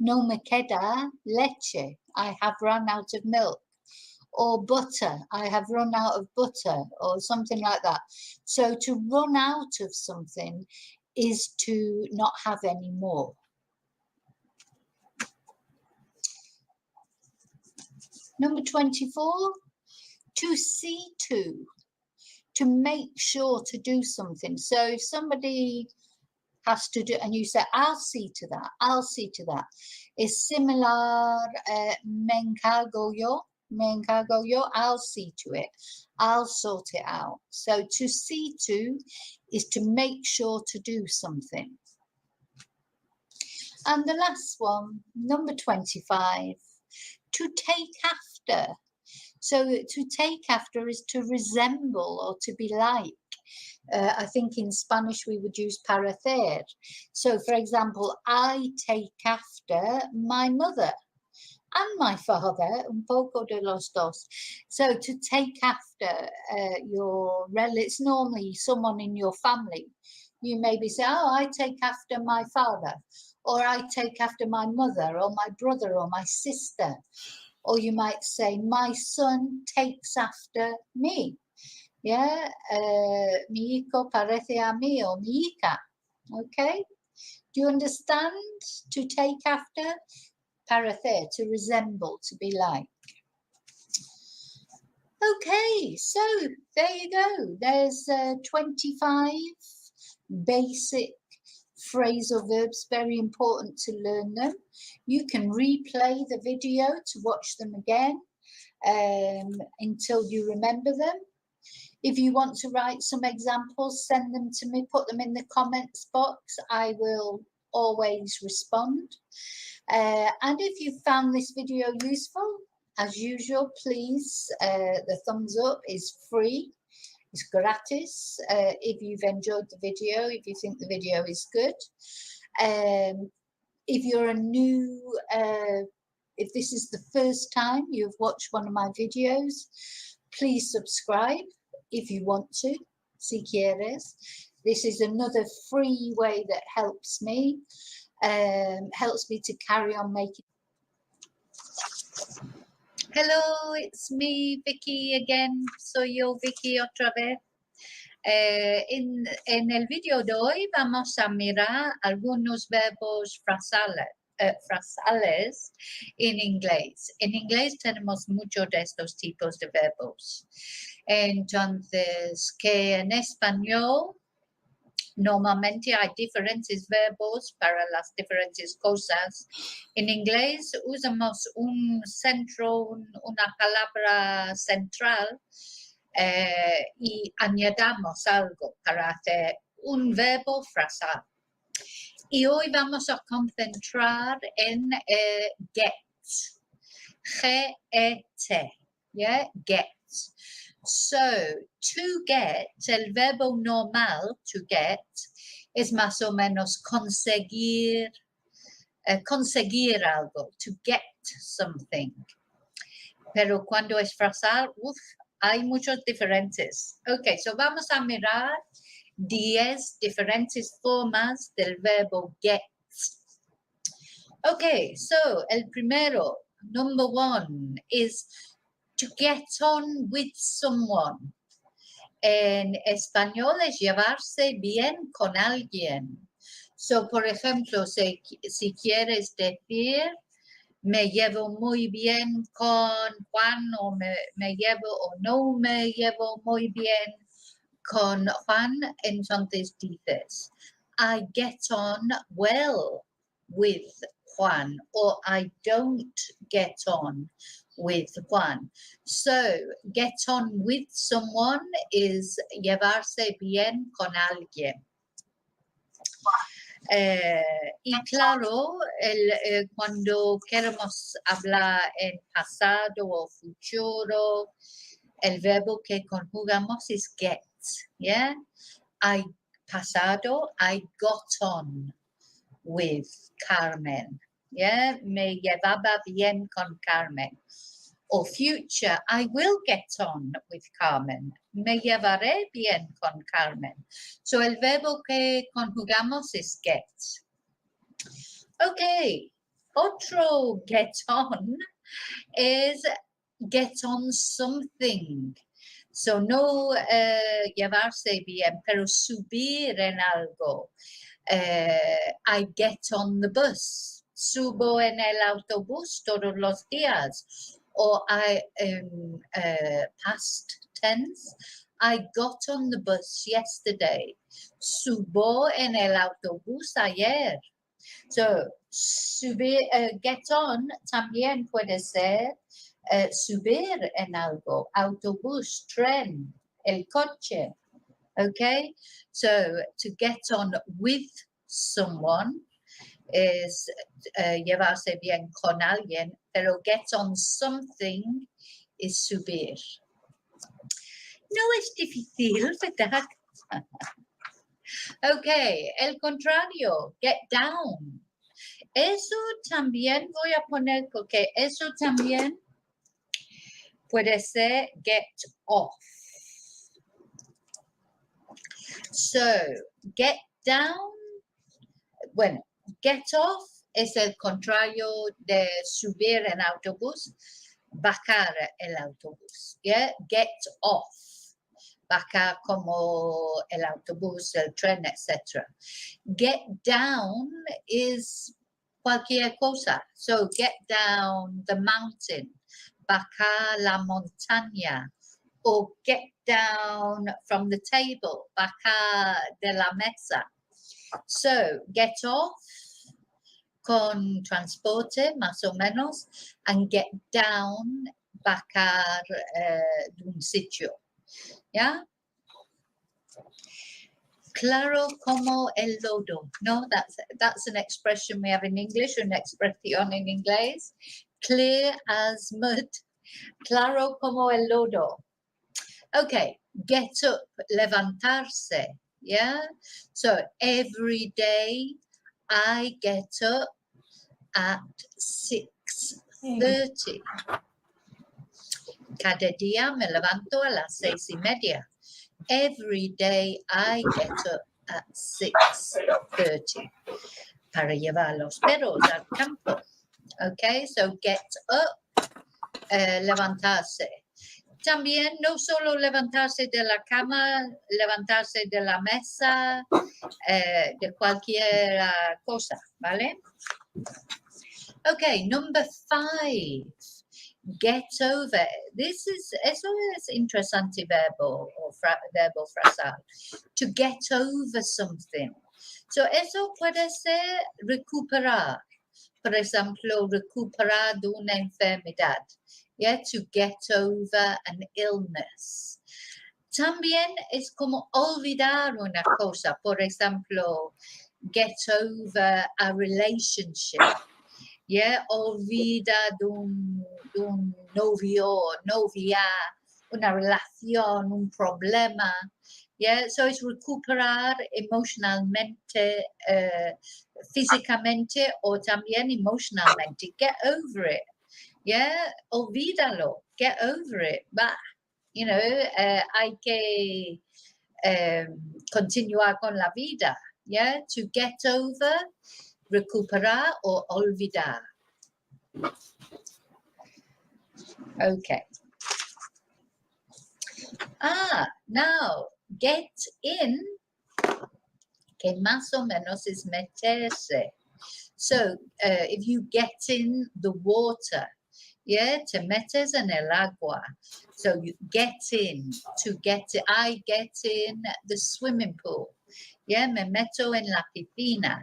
no me queda leche, I have run out of milk. Or butter, I have run out of butter, or something like that. So to run out of something is to not have any more. Number 24, to see to make sure to do something. So if somebody has to do, and you say, I'll see to that, I'll see to that. It's similar, me encargo yo, I'll see to it, I'll sort it out. So to see to is to make sure to do something. And the last one, number 25, to take after. So to take after is to resemble or to be like. I think in Spanish we would use parecer. So for example, I take after my mother and my father, un poco de los dos. So to take after your relatives, normally someone in your family, you maybe say, oh, I take after my father, or I take after my mother, or my brother, or my sister. Or you might say, my son takes after me. Yeah, mi hijo parece a mí, or mi hija. Okay, do you understand? To take after, parecer, to resemble, to be like. Okay, so there you go. There's 25 basic phrasal verbs, very important to learn them. You can replay the video to watch them again until you remember them. If you want to write some examples, send them to me, put them in the comments box. I will always respond. And if you found this video useful, as usual, please, the thumbs up is free. It's gratis. If you've enjoyed the video, if you think the video is good. If you're a new, if this is the first time you've watched one of my videos, please subscribe if you want to, si quieres. This is another free way that helps me to carry on making. Hello, it's me, Vicki, again. Soy yo, Vicki, otra vez. En el video de hoy vamos a mirar algunos verbos frasales en inglés. En inglés tenemos muchos de estos tipos de verbos. Entonces, que en español normalmente hay diferentes verbos para las diferentes cosas. En inglés usamos una palabra central y añadamos algo para hacer un verbo frasal. Y hoy vamos a concentrar en get. G-E-T. Yeah, get. So, to get, el verbo normal, to get, es más o menos conseguir, conseguir algo, to get something. Pero cuando es frasal, hay muchos diferentes. Ok, so vamos a mirar 10 diferentes formas del verbo get. Okay, so el primero, number 1, is to get on with someone. En español es llevarse bien con alguien. So, por ejemplo, si quieres decir, me llevo muy bien con Juan, o me llevo o no me llevo muy bien con Juan, entonces dices, I get on well with Juan, or I don't get on with Juan. So, get on with someone is llevarse bien con alguien. Y claro, cuando queremos hablar en pasado o futuro, el verbo que conjugamos es get. Yeah, I got on with Carmen. Yeah, me llevaba bien con Carmen. Or future, I will get on with Carmen. Me llevaré bien con Carmen. So el verbo que conjugamos es get. Okay, otro get on is get on something. So no llevarse bien, pero subir en algo. I get on the bus. Subo en el autobús todos los días. Or past tense, I got on the bus yesterday. Subo en el autobús ayer. So, subir, get on también puede ser subir en algo, autobús, tren, el coche. Okay, so to get on with someone is llevarse bien con alguien, pero get on something is subir. No es difícil, ¿verdad? Okay, el contrario, get down. Eso también voy a poner, porque eso también puede ser get off. So, get down, bueno, get off es el contrario de subir en autobús, bajar el autobús. Yeah? Get off, bajar como el autobús, el tren, etc. Get down is cualquier cosa. So, get down the mountain, bajar la montaña. Or get down from the table, bajar de la mesa. So, get off con transporte, más o menos, and get down, bajar de un sitio. ¿Ya? Claro como el lodo. No, that's an expression we have in English, una expresión en inglés. Clear as mud. Claro como el lodo. Okay, get up, levantarse, yeah? So, every day I get up at 6:30. Cada día me levanto a las 6:30. Every day I get up at 6:30 para llevar los perros al campo. Okay, so get up, levantarse. También no solo levantarse de la cama, levantarse de la mesa, de cualquier cosa, ¿vale? Okay, number 5, get over. Eso es interesante verbo, o verbo frasal. To get over something. So, eso puede ser recuperar. Por ejemplo, recuperar de una enfermedad. Yeah, to get over an illness. También es como olvidar una cosa. Por ejemplo, get over a relationship. Yeah, olvida de un novio, novia, una relación, un problema. Yeah, so it's recuperar emocionalmente, físicamente o también emocionalmente. Get over it. Yeah, olvídalo. Get over it. But, you know, hay que continuar con la vida. Yeah, to get over, recuperar o olvidar. Okay. Now, get in, que más o menos es meterse. So, if you get in the water, yeah, te metes en el agua. So, you get in, to get in. I get in the swimming pool. Yeah, me meto en la piscina.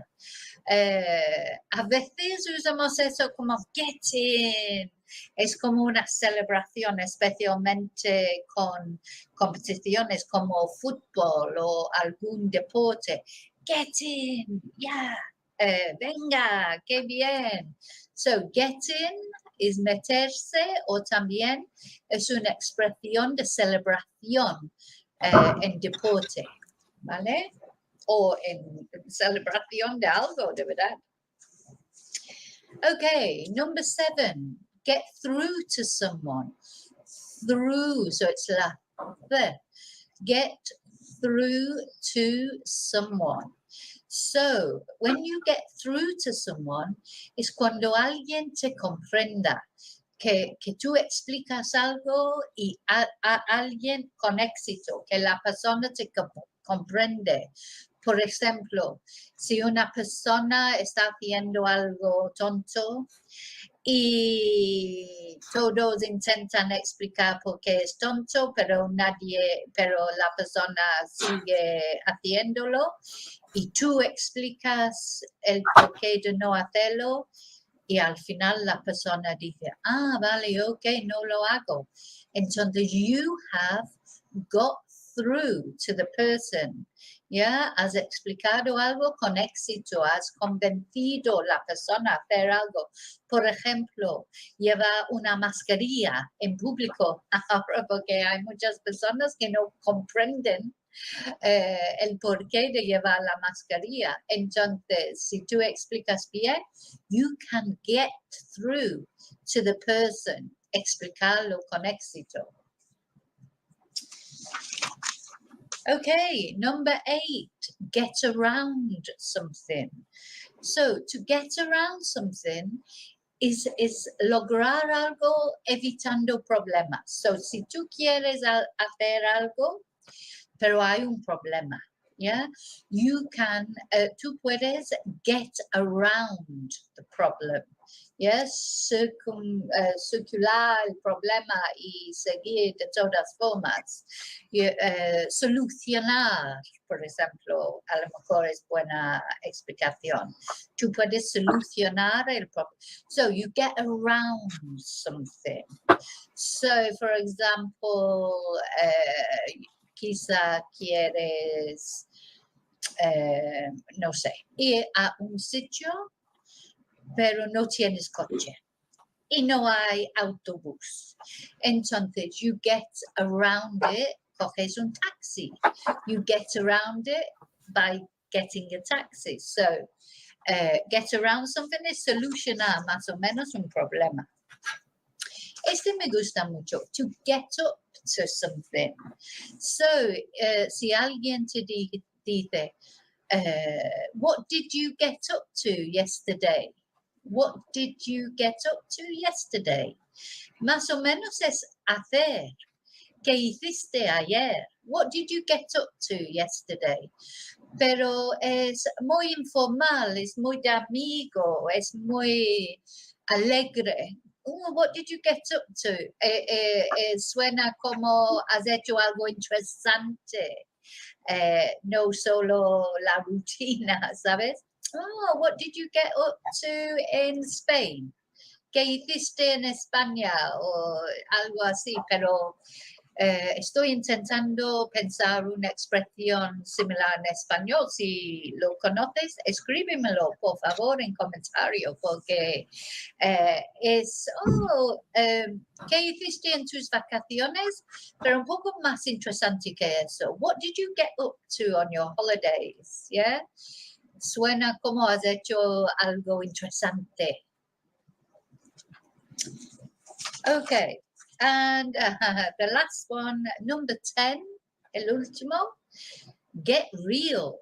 A veces usamos eso como get in. Es como una celebración, especialmente con competiciones como fútbol o algún deporte. Get in, yeah, venga, qué bien. So, get in es meterse o también es una expresión de celebración en deporte, ¿vale? O en celebración de algo, de verdad. Okay, number 7, get through to someone. Through, so it's la the. Get through to someone. So, when you get through to someone, es cuando alguien te comprenda, que tú explicas algo y a alguien con éxito, que la persona te comprende. Por ejemplo, si una persona está haciendo algo tonto y todos intentan explicar por qué es tonto, pero la persona sigue haciéndolo y tú explicas el porqué de no hacerlo y al final la persona dice, vale, ok, no lo hago. Entonces, you have got through to the person. ¿Ya? Has explicado algo con éxito, has convencido a la persona a hacer algo. Por ejemplo, lleva una mascarilla en público ahora porque hay muchas personas que no comprenden el porqué de llevar la mascarilla. Entonces, si tú explicas bien, you can get through to the person, explicarlo con éxito. Okay, number 8, get around something. So, to get around something is lograr algo evitando problemas. So, si tú quieres hacer algo, pero hay un problema, yeah? You can, tú puedes get around the problem. Yes, circular el problema y seguir de todas formas. Solucionar, por ejemplo, a lo mejor es buena explicación. Tú puedes solucionar el problema. So you get around something. So, for example, quizá quieres, no sé, ir a un sitio pero no tienes coche y no hay autobús. Entonces, you get around it, coges un taxi. You get around it by getting a taxi. So, get around something es solucionar más o menos un problema. Este me gusta mucho, to get up to something. So, si alguien te dice, what did you get up to yesterday? What did you get up to yesterday? Más o menos es hacer. ¿Qué hiciste ayer? What did you get up to yesterday? Pero es muy informal, es muy de amigo, es muy alegre. What did you get up to? Suena como has hecho algo interesante. No solo la rutina, ¿sabes? What did you get up to in Spain? ¿Qué hiciste en España? O algo así, pero Estoy intentando pensar una expresión similar en español. Si lo conoces, escríbemelo, por favor, en comentario, porque ¿qué hiciste en tus vacaciones? Pero un poco más interesante que eso. What did you get up to on your holidays? Yeah? Suena como has hecho algo interesante. Okay. And the last one, number 10, el último, get real,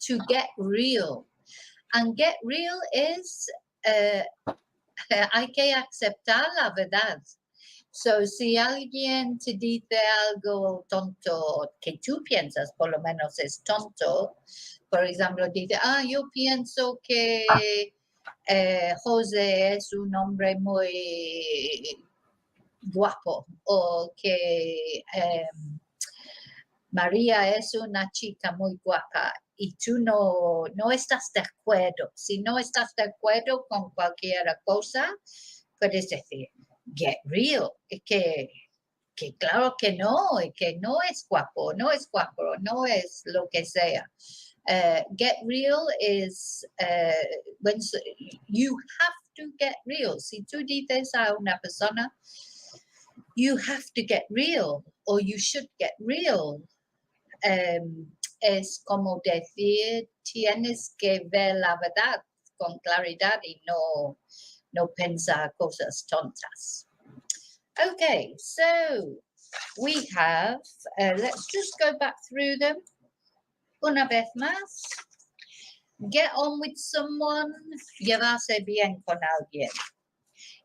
to get real. And get real is, hay que aceptar la verdad. So, si alguien te dice algo tonto que tú piensas, por lo menos es tonto, por ejemplo, dice, yo pienso que José es un hombre muy guapo, o que María es una chica muy guapa y tú no estás de acuerdo. Si no estás de acuerdo con cualquier cosa, puedes decir, get real, que claro que no es guapo, no es lo que sea. Get real is when you have to get real. Si tú dices a una persona, you have to get real, or you should get real. Es como decir, tienes que ver la verdad con claridad y no pensar cosas tontas. Okay, so we have, let's just go back through them. Una vez más. Get on with someone, llevarse bien con alguien.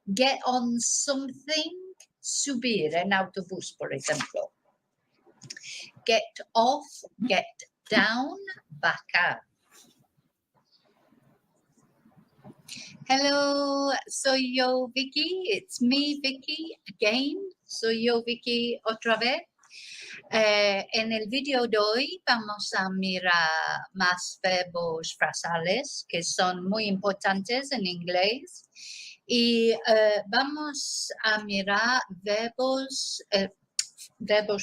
Get on something, subir en autobús, por ejemplo. Get off, get down, bajar. Hello, soy yo, Vicki. It's me, Vicki, again. Soy yo, Vicki, otra vez. En el video de hoy vamos a mirar más verbos frasales que son muy importantes en inglés. Y vamos a mirar verbos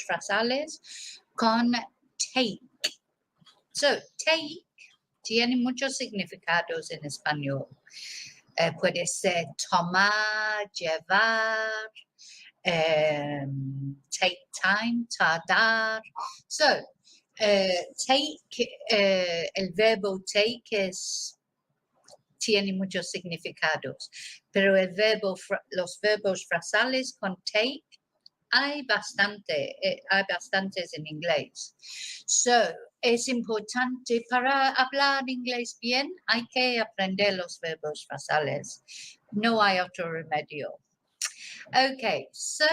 frasales con take. So, take tiene muchos significados en español. Puede ser tomar, llevar, take time, tardar. So, take, el verbo take tiene muchos significados, pero los verbos frasales con take hay bastantes en inglés. So, es importante para hablar inglés bien, hay que aprender los verbos frasales. No hay otro remedio. Okay, so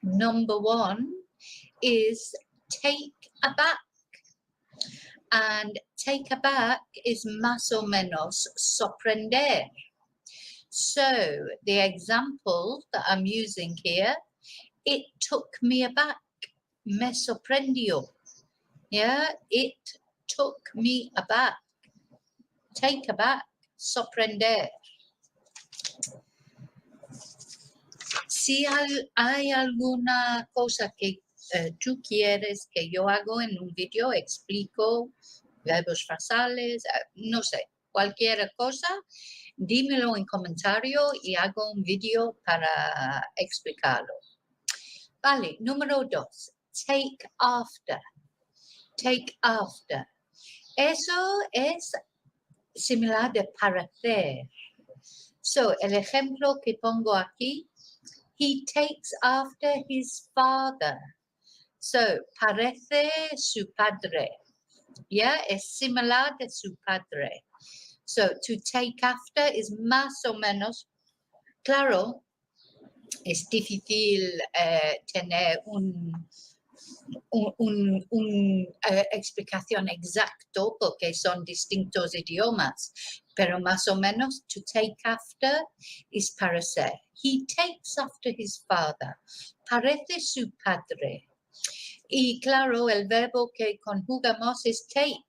number 1 is take aback. And take aback is más o menos sorprender. So the example that I'm using here, it took me aback. Me sorprendió. Yeah, it took me aback. Take aback, sorprender. Si hay alguna cosa que tú quieres que yo hago en un video, explico verbos frasales, no sé, cualquier cosa, dímelo en comentario y hago un video para explicarlo. Vale, número 2, take after. Take after. Eso es similar de parecer. So, el ejemplo que pongo aquí, he takes after his father. So, parece su padre. Yeah, es similar de su padre. So, to take after is más o menos, claro, es difícil tener una explicación exacto porque son distintos idiomas, pero más o menos to take after is parecer. He takes after his father. Parece su padre. Y claro, el verbo que conjugamos es take.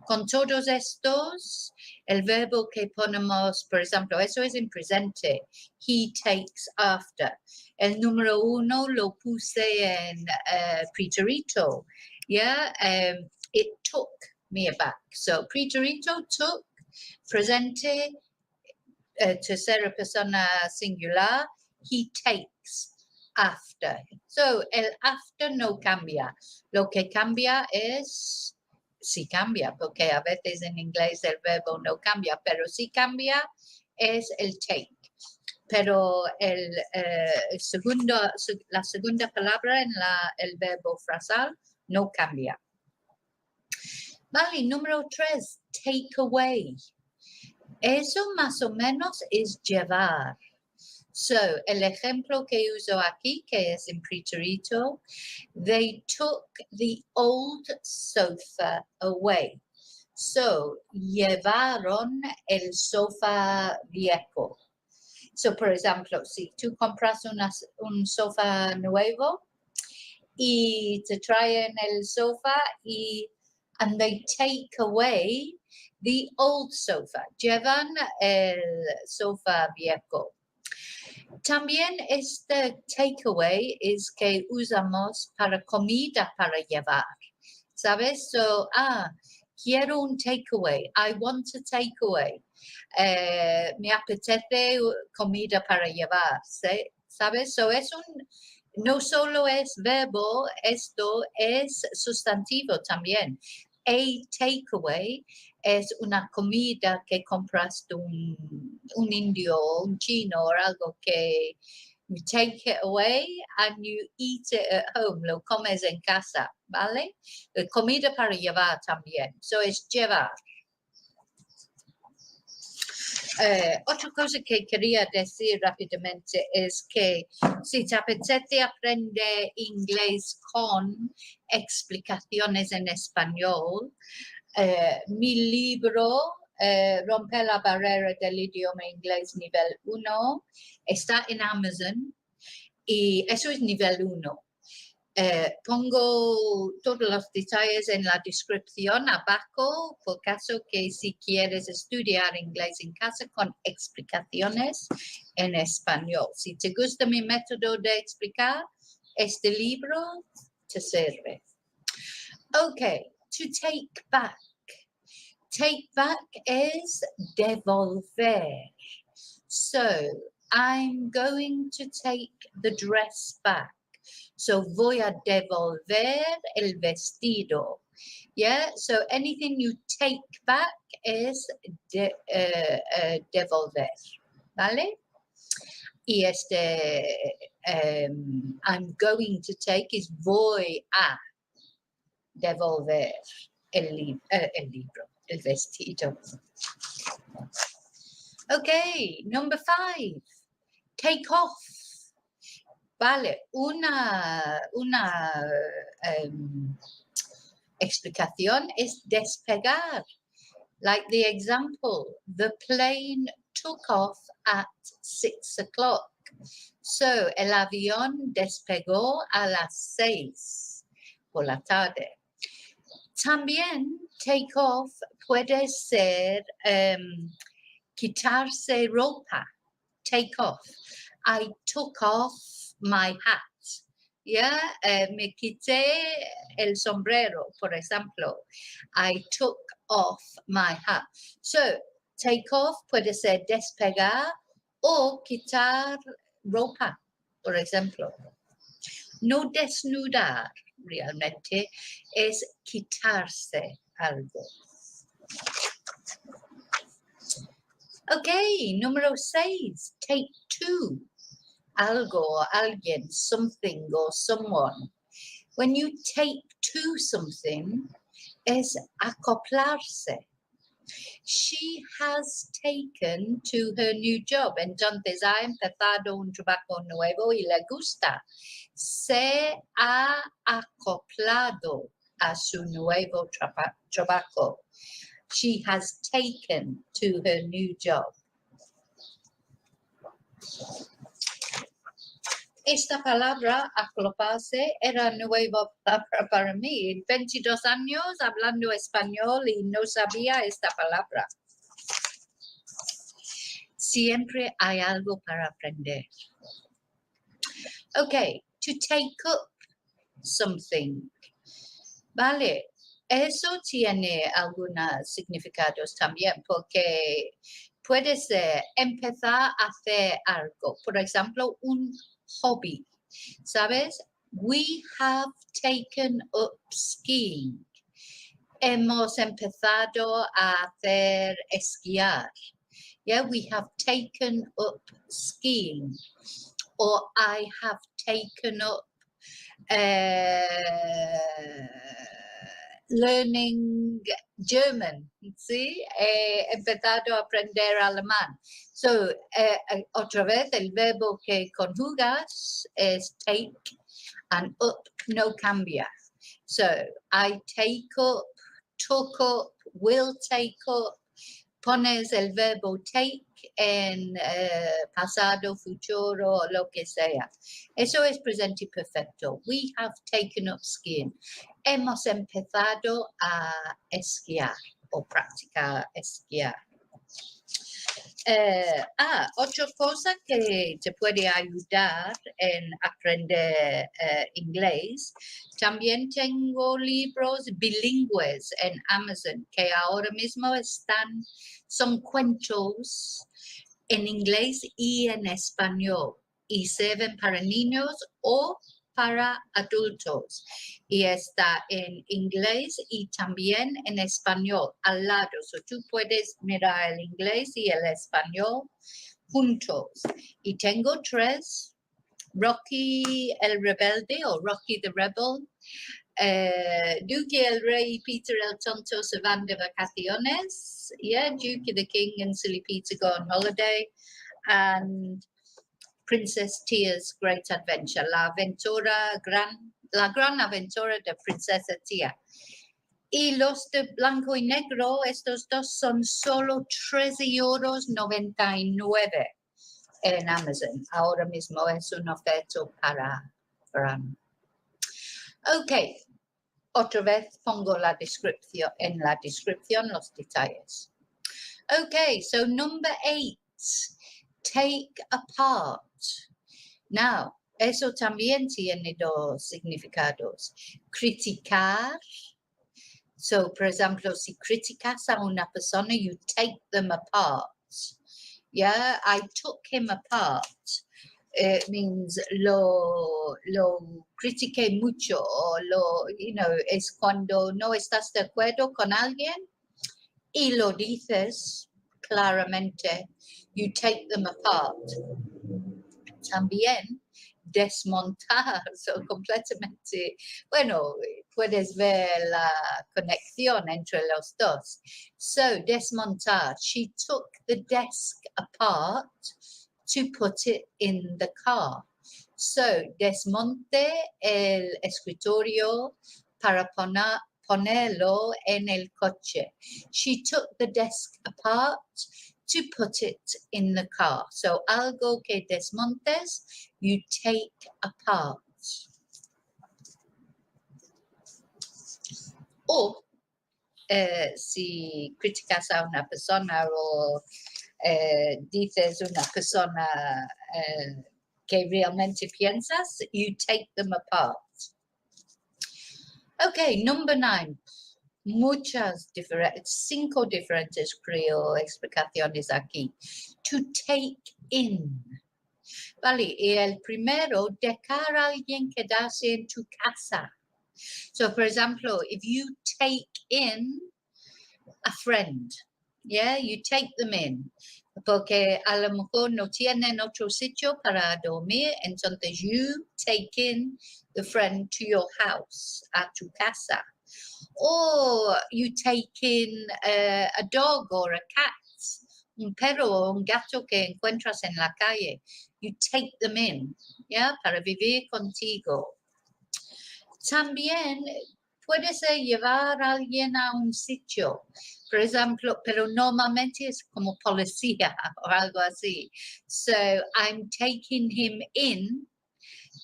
Con todos estos, El verbo que ponemos, por ejemplo, eso es en presente. He takes after. El número 1 lo puse en preterito. Yeah, it took me aback. So preterito, took, presente, tercera persona singular, he takes after. So el after no cambia. Lo que cambia es, sí cambia, porque a veces en inglés el verbo no cambia, pero sí cambia es el take. Pero la segunda palabra en el verbo frasal no cambia. Vale, número 3, take away. Eso más o menos es llevar. So, el ejemplo que uso aquí, que es en preterito, they took the old sofa away. So, llevaron el sofá viejo. So, por ejemplo, si tú compras un sofá nuevo y te traen el sofá and they take away the old sofa. Llevan el sofá viejo. También este takeaway es que usamos para comida para llevar. ¿Sabes? So, quiero un takeaway. I want a takeaway. Me apetece comida para llevar. ¿Sabes? So, no solo es verbo, esto es sustantivo también. A takeaway es una comida que compras de un indio o un chino o algo que you take it away and you eat it at home, lo comes en casa, ¿vale? Comida para llevar también, so es llevar. Otra cosa que quería decir rápidamente es que si te apetece aprender inglés con explicaciones en español, mi libro, Romper la barrera del idioma inglés nivel 1, está en Amazon y eso es nivel 1. Pongo todos los detalles en la descripción abajo, por caso que si quieres estudiar inglés en casa con explicaciones en español. Si te gusta mi método de explicar, este libro te sirve. Okay, to take back. Take back is devolver. So, I'm going to take the dress back. So, voy a devolver el vestido. Yeah, so anything you take back is devolver. ¿Vale? Y I'm going to take is voy a devolver el libro, el vestido. Okay, number 5, take off. Vale, una explicación es despegar. Like the example, the plane took off at 6 o'clock. So, el avión despegó a las 6 por la tarde. También take off puede ser quitarse ropa. Take off. I took off my hat. Yeah, me quité el sombrero, por ejemplo. I took off my hat. So, take off puede ser despegar o quitar ropa, por ejemplo. No desnudar realmente es quitarse algo. Okay, número 6, take to. Algo, alguien, something or someone. When you take to something, es acoplarse. She has taken to her new job. Entonces ha empezado un trabajo nuevo y le gusta. Se ha acoplado a su nuevo trabajo. She has taken to her new job. Esta palabra, acoplarse, era nueva palabra para mí. 22 años hablando español y no sabía esta palabra. Siempre hay algo para aprender. Okay, to take up something. Vale, eso tiene algunos significados también, porque puede ser empezar a hacer algo. Por ejemplo, un hobby. ¿Sabes? We have taken up skiing. Hemos empezado a hacer esquiar. Yeah, we have taken up skiing. Or I have taken up learning German, ¿sí? He empezado a aprender alemán. So, otra vez, el verbo que conjugas es take and up no cambia. So, I take up, took up, will take up. Pones el verbo take en pasado, futuro, o lo que sea. Eso es presente perfecto. We have taken up skiing. Hemos empezado a esquiar o practicar esquiar. Otra cosa que te puede ayudar en aprender inglés, también tengo libros bilingües en Amazon que ahora mismo son cuentos en inglés y en español y sirven para niños o para adultos, y está en inglés y también en español al lado, so tú puedes mirar el inglés y el español juntos. Y tengo 3, Rocky el Rebelde o Rocky the Rebel, Dookie el Rey y Peter el Tonto se van de vacaciones, Dookie the King and Silly Peter go on holiday, and Princess Tia's Great Adventure, la gran aventura de Princesa Tia. Y los de blanco y negro, estos dos son solo €13.99 en Amazon. Ahora mismo es una oferta para verano. Ok, otra vez pongo en la descripción los detalles. Ok, so number 8, take apart. Now, eso también tiene 2 significados. Criticar. So, por ejemplo, si criticas a una persona, you take them apart. Yeah, I took him apart. It means lo critiqué mucho, o es cuando no estás de acuerdo con alguien y lo dices claramente, you take them apart. También desmontar, completamente, puedes ver la conexión entre los dos. So, desmontar, she took the desk apart to put it in the car. So, desmonte el escritorio para ponerlo en el coche. She took the desk apart to put it in the car. So, algo que desmontes, you take apart. O si criticas a una persona o dices una persona que realmente piensas, you take them apart. Okay, number 9. 5 diferentes creo explicaciones aquí. To take in. Vale, y el primero, dejar a alguien quedarse en tu casa. So, for example, if you take in a friend, you take them in, porque a lo mejor no tienen otro sitio para dormir, entonces you take in the friend to your house, a tu casa. Or you take in a dog or a cat, un perro o un gato que encuentras en la calle. You take them in, para vivir contigo. También puede ser llevar a alguien a un sitio, por ejemplo, pero normalmente es como policía o algo así. So, I'm taking him in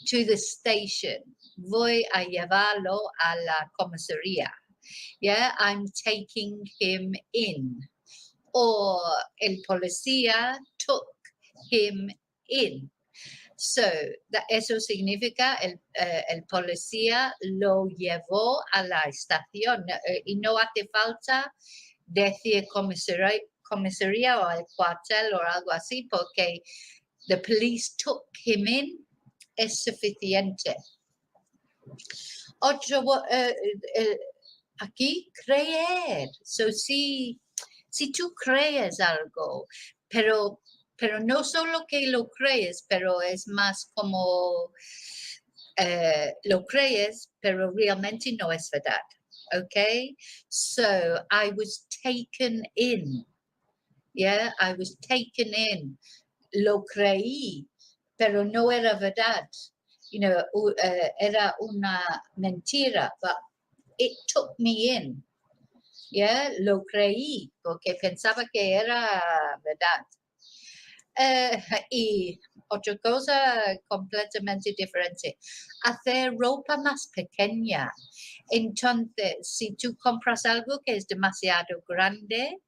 to the station. Voy a llevarlo a la comisaría. I'm taking him in. or el policía took him in. So, eso significa el policía lo llevó a la estación y no hace falta decir comisaría o el cuartel o algo así porque the police took him in es suficiente. Otro, aquí, creer. So, si tú crees algo, pero no solo que lo crees, pero es más como lo crees, pero realmente no es verdad. Okay? So, I was taken in. Yeah, I was taken in. Lo creí, pero no era verdad. You know, era una mentira, but it took me in. Yeah, lo creí porque pensaba que era verdad. Y otra cosa completamente diferente, hacer ropa más pequeña. Entonces, si tú compras algo que es demasiado grande,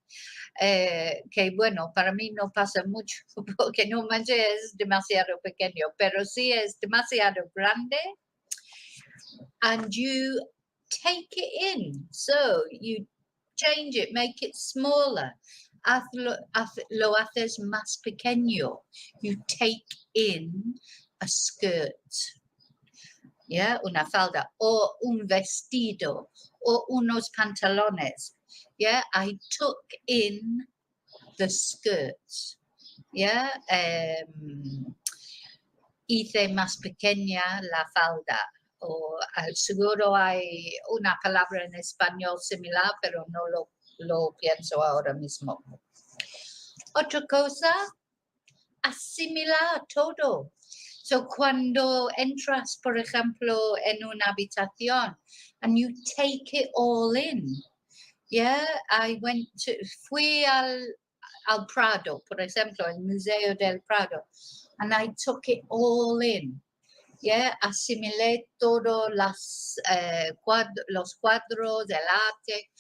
que bueno, para mí no pasa mucho porque normalmente es demasiado pequeño, pero si es demasiado grande, and you take it in, so you change it, make it smaller. Lo haces más pequeño. You take in a skirt, yeah, una falda, o un vestido, o unos pantalones. Yeah, I took in the skirt. Yeah, hice más pequeña la falda. O seguro hay una palabra en español similar, pero no lo pienso ahora mismo. Otra cosa, asimilar todo. So, cuando entras, por ejemplo, en una habitación, and you take it all in. Yeah, fui al Prado, por ejemplo, el Museo del Prado, and I took it all in. Yeah, asimilé todos los cuadros, el arte,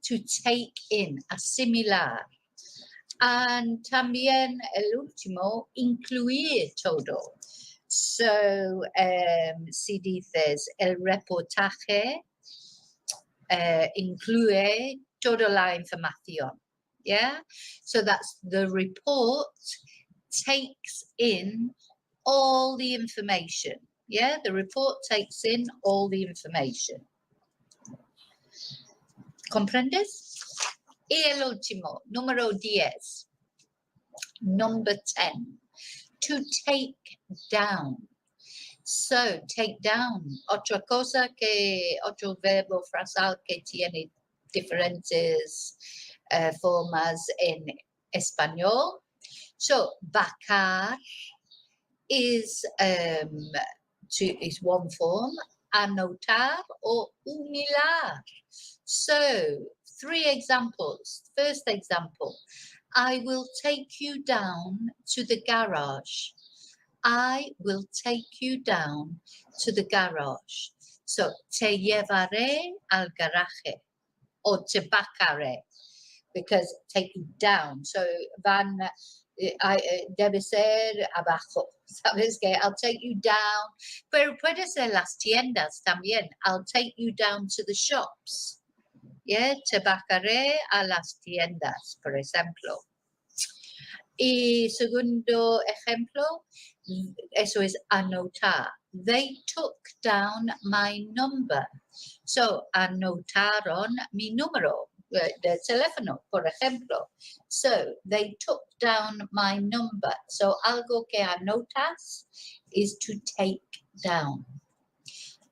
to take in, asimilar. Y también el último, incluir todo. So, si dices el reportaje, incluye toda la información. Yeah, so that's the report takes in all the information. Yeah, the report takes in all the information. ¿Comprendes? Y el último, número 10. Number 10. To take down. So, take down. Otro verbo frasal que tiene diferentes formas en español. So, bajar is one form, anotar or humilar. So, 3 examples. First example, I will take you down to the garage. I will take you down to the garage. So, te llevaré al garaje or te bajaré, because take you down. So, debe ser abajo. Sabes que I'll take you down, pero puede ser las tiendas también. I'll take you down to the shops. Yeah, te bajaré a las tiendas, por ejemplo. Y segundo ejemplo, eso es anotar. They took down my number. So, anotaron mi número de teléfono, por ejemplo. So, they took down my number. So, algo que anotas is to take down.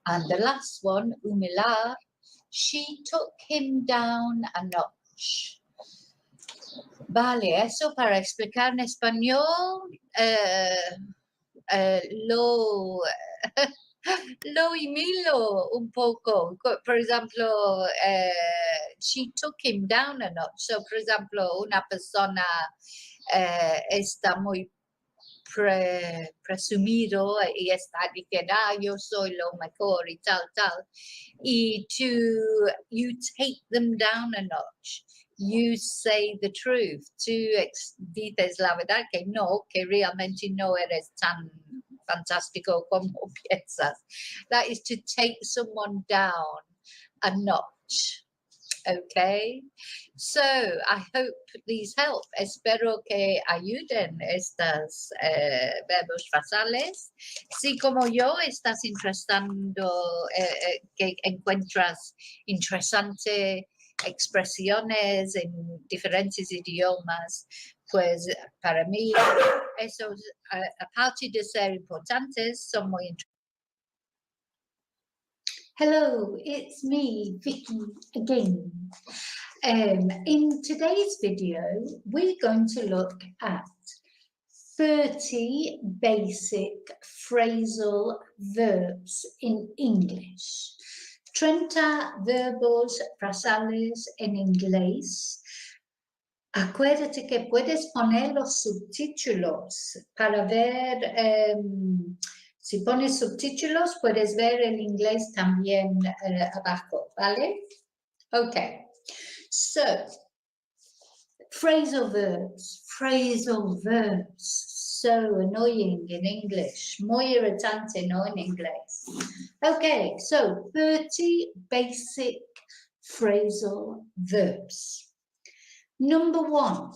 And the last one, humilar, she took him down a notch. Vale, eso para explicar en español lo imilo un poco. Por ejemplo, she took him down a notch. So, por ejemplo, una persona está muy presumido y está diciendo, yo soy lo mejor y tal. Y you take them down a notch. you say the truth. Tú dices la verdad, que no, que realmente no eres tan fantástico como piensas. That is to take someone down a notch. Okay, so I hope these help. Espero que ayuden estas verbos frasales. Si como yo estás que encuentras interesante expresiones en diferentes idiomas, pues para mí esos, aparte de ser importantes, son muy interesantes. Hello, it's me, Vicki, again. In today's video, we're going to look at 30 basic phrasal verbs in English. 30 verbos frasales en inglés. Acuérdate que puedes poner los subtítulos para ver... si pones subtítulos, puedes ver el inglés también abajo, ¿vale? Okay, so, phrasal verbs, so annoying in English, muy irritante, no, in inglés. Okay, so 30 basic phrasal verbs. Number 1,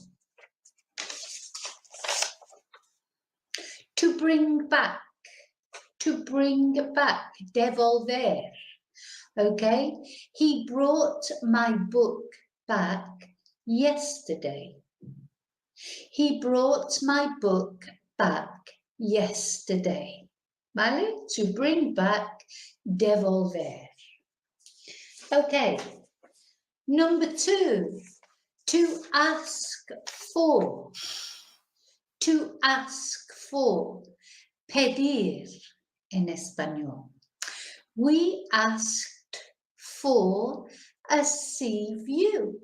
to bring back. To bring back, devolver, okay? He brought my book back yesterday. He brought my book back yesterday. ¿Vale? To bring back, devolver. Okay. Number 2, to ask for. To ask for, pedir. En español. We asked for a sea view.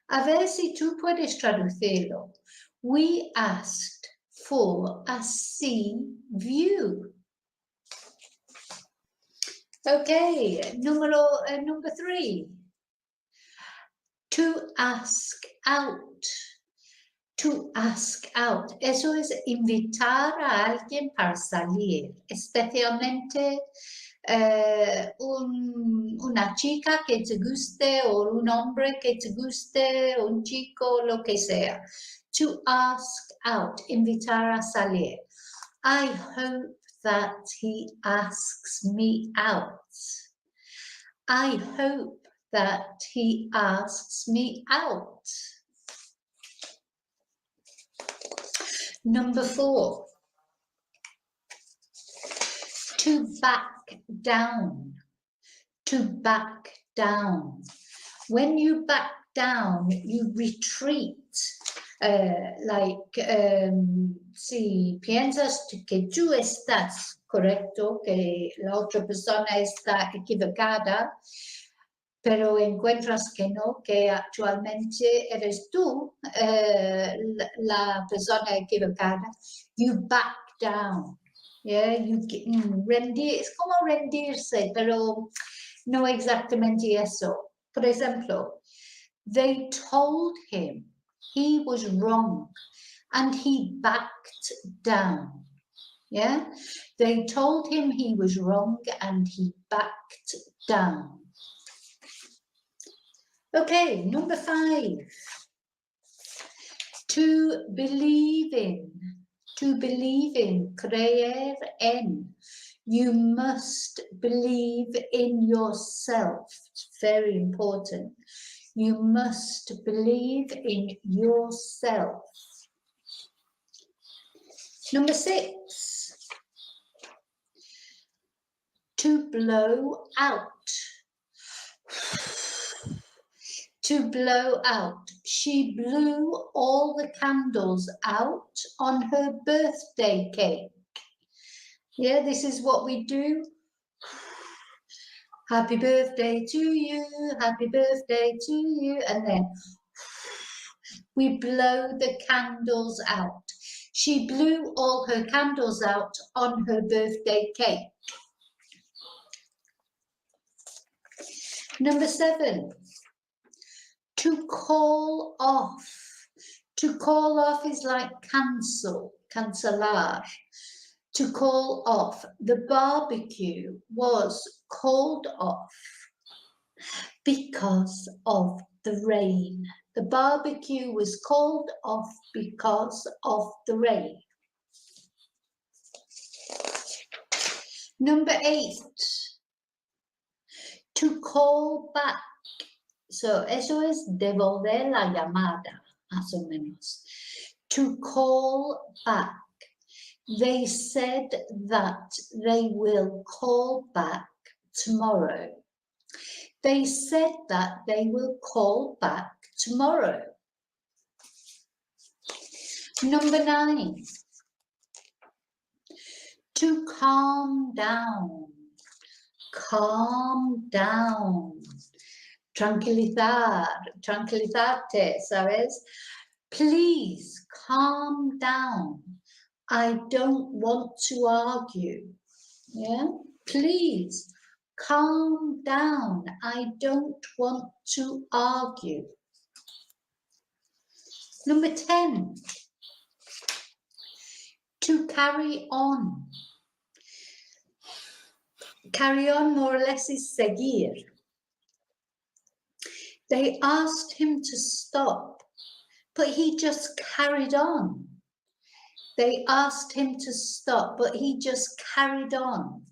A ver si tú puedes traducirlo. We asked for a sea view. Okay, number 3. To ask out. To ask out, eso es invitar a alguien para salir, especialmente una chica que te guste o un hombre que te guste, un chico, lo que sea. To ask out, invitar a salir. I hope that he asks me out. I hope that he asks me out. Number 4, to back down. To back down. When you back down, you retreat. Si piensas que tú estás correcto, que la otra persona está equivocada, pero encuentras que no, que actualmente eres tú la persona equivocada, you back down. Yeah, es como rendirse, pero no exactamente eso. Por ejemplo, they told him he was wrong and he backed down. Yeah, they told him he was wrong and he backed down. Okay, number 5, to believe in. To believe in, creer en. You must believe in yourself. It's very important. You must believe in yourself. Number 6, to blow out. To blow out. She blew all the candles out on her birthday cake. Yeah, this is what we do. Happy birthday to you, happy birthday to you. And then we blow the candles out. She blew all her candles out on her birthday cake. Number 7. To call off. To call off is like cancel, cancelar. To call off. The barbecue was called off because of the rain. The barbecue was called off because of the rain. Number 8. To call back. So, eso es devolver la llamada, más o menos. To call back. They said that they will call back tomorrow. They said that they will call back tomorrow. Number 9. To calm down. Calm down. Tranquilizar. Tranquilizarte, ¿sabes? Please calm down. I don't want to argue. Yeah? Please calm down. I don't want to argue. Number 10. To carry on. Carry on more or less is seguir. They asked him to stop, but he just carried on. They asked him to stop, but he just carried on.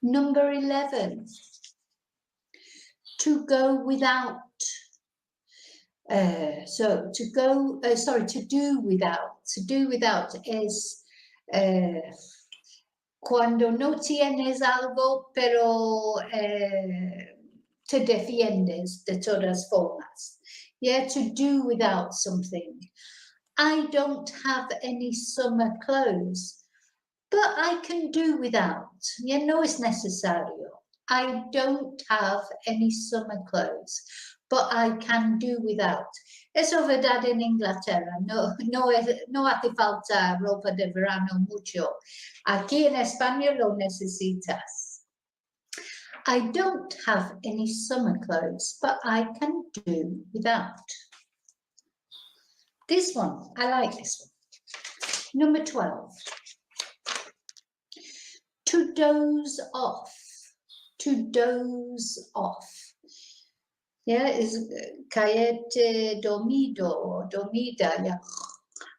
Number 11. To go without. To do without. To do without is cuando no tienes algo, pero te defiendes de todas formas. Yeah, to do without something. I don't have any summer clothes, but I can do without. Yeah, no es necesario. I don't have any summer clothes, but I can do without. Eso verdad en Inglaterra. No hace falta ropa de verano mucho. Aquí en España lo necesitas. I don't have any summer clothes, but I can do without. This one, I like this one. Number 12. To doze off. To doze off. Yeah, is caerte dormido or dormida. Yeah.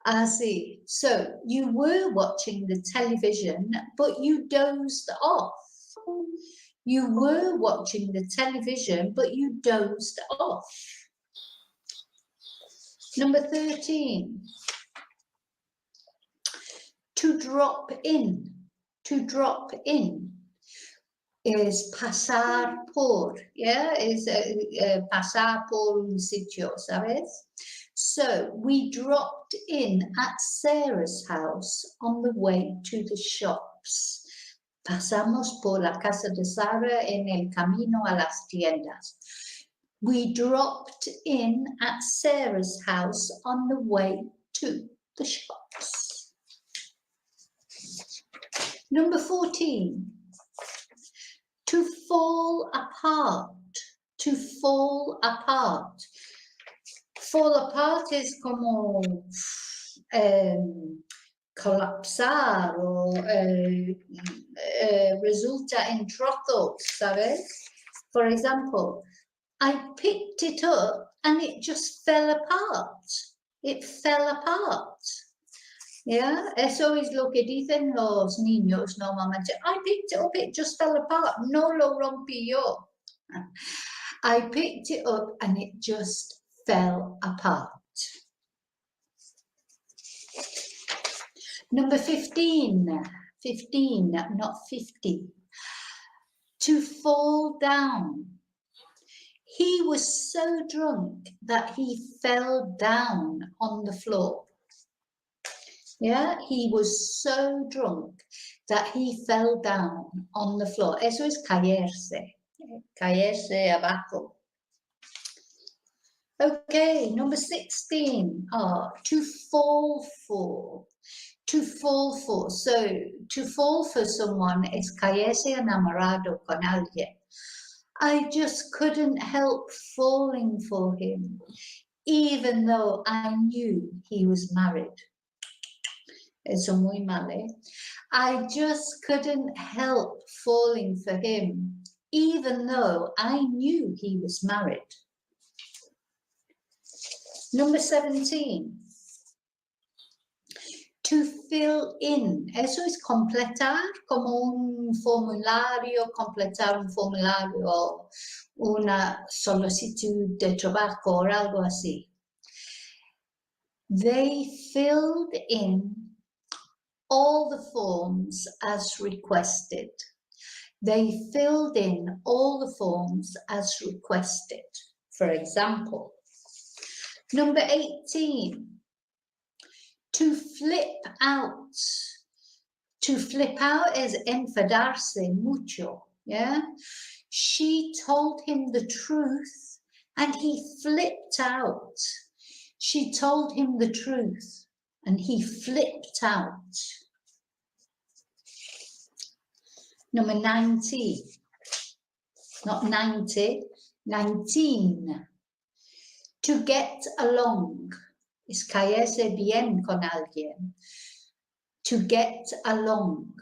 Así. So you were watching the television, but you dozed off. You were watching the television, but you dozed off. Number 13. To drop in. To drop in is pasar por. Yeah, is pasar por un sitio, ¿sabes? So we dropped in at Sarah's house on the way to the shops. Pasamos por la casa de Sarah en el camino a las tiendas. We dropped in at Sarah's house on the way to the shops. Number 14. To fall apart. To fall apart. Fall apart is como colapsar o resulta en trozos, ¿sabes? For example, I picked it up and it just fell apart. It fell apart. Yeah, eso es lo que dicen los niños normalmente. I picked it up, it just fell apart. No lo rompí yo. I picked it up and it just fell apart. Number 15. 15, not 50. To fall down. He was so drunk that he fell down on the floor. Yeah, he was so drunk that he fell down on the floor. Eso es caerse. Caerse abajo. Okay, number 16. To fall for. To fall for. So, to fall for someone es caerse enamorado con alguien. I just couldn't help falling for him, even though I knew he was married. Eso muy mal, eh? I just couldn't help falling for him, even though I knew he was married. Number 17. To fill in. Eso es completar, como un formulario, completar un formulario o una solicitud de trabajo o algo así. They filled in all the forms as requested. They filled in all the forms as requested. For example, number 18. To flip out. To flip out is enfadarse mucho, yeah? She told him the truth and he flipped out. She told him the truth and he flipped out. Number 19. Not 90, 19. To get along. Es caerse bien con alguien. To get along.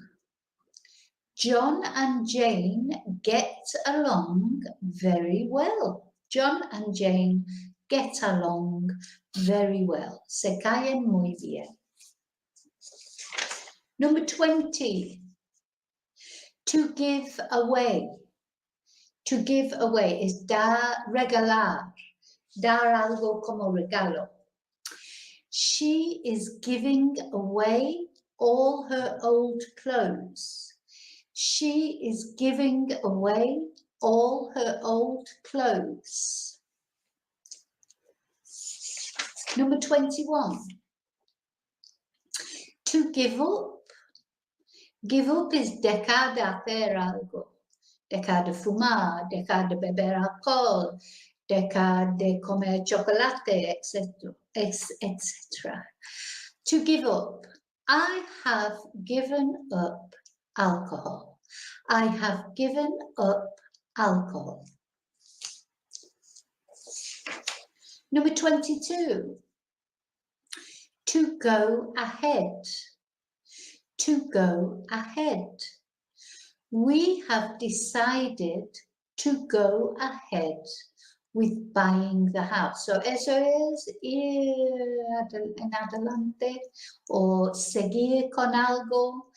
John and Jane get along very well. John and Jane get along very well. Se caen muy bien. Number 20. To give away. To give away is dar, regalar. Dar algo como regalo. She is giving away all her old clothes. She is giving away all her old clothes. Number 21. To give up. Give up is dejar de hacer algo. Dejar de fumar, dejar de beber alcohol, dejar de comer chocolate, etc. To give up. I have given up alcohol. I have given up alcohol. Number 22. To go ahead. To go ahead. We have decided to go ahead with buying the house. So eso es ir en adelante o seguir con algo.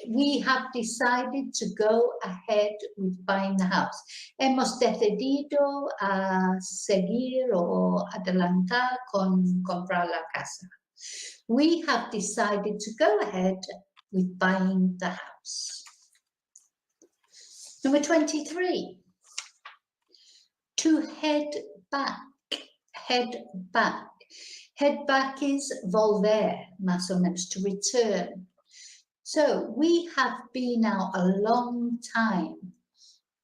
We have decided to go ahead with buying the house. Hemos decidido a seguir o adelantar con comprar la casa. We have decided to go ahead with buying the house. Number 23. To head back. Head back. Head back is volver, más o menos, to return. So we have been out a long time.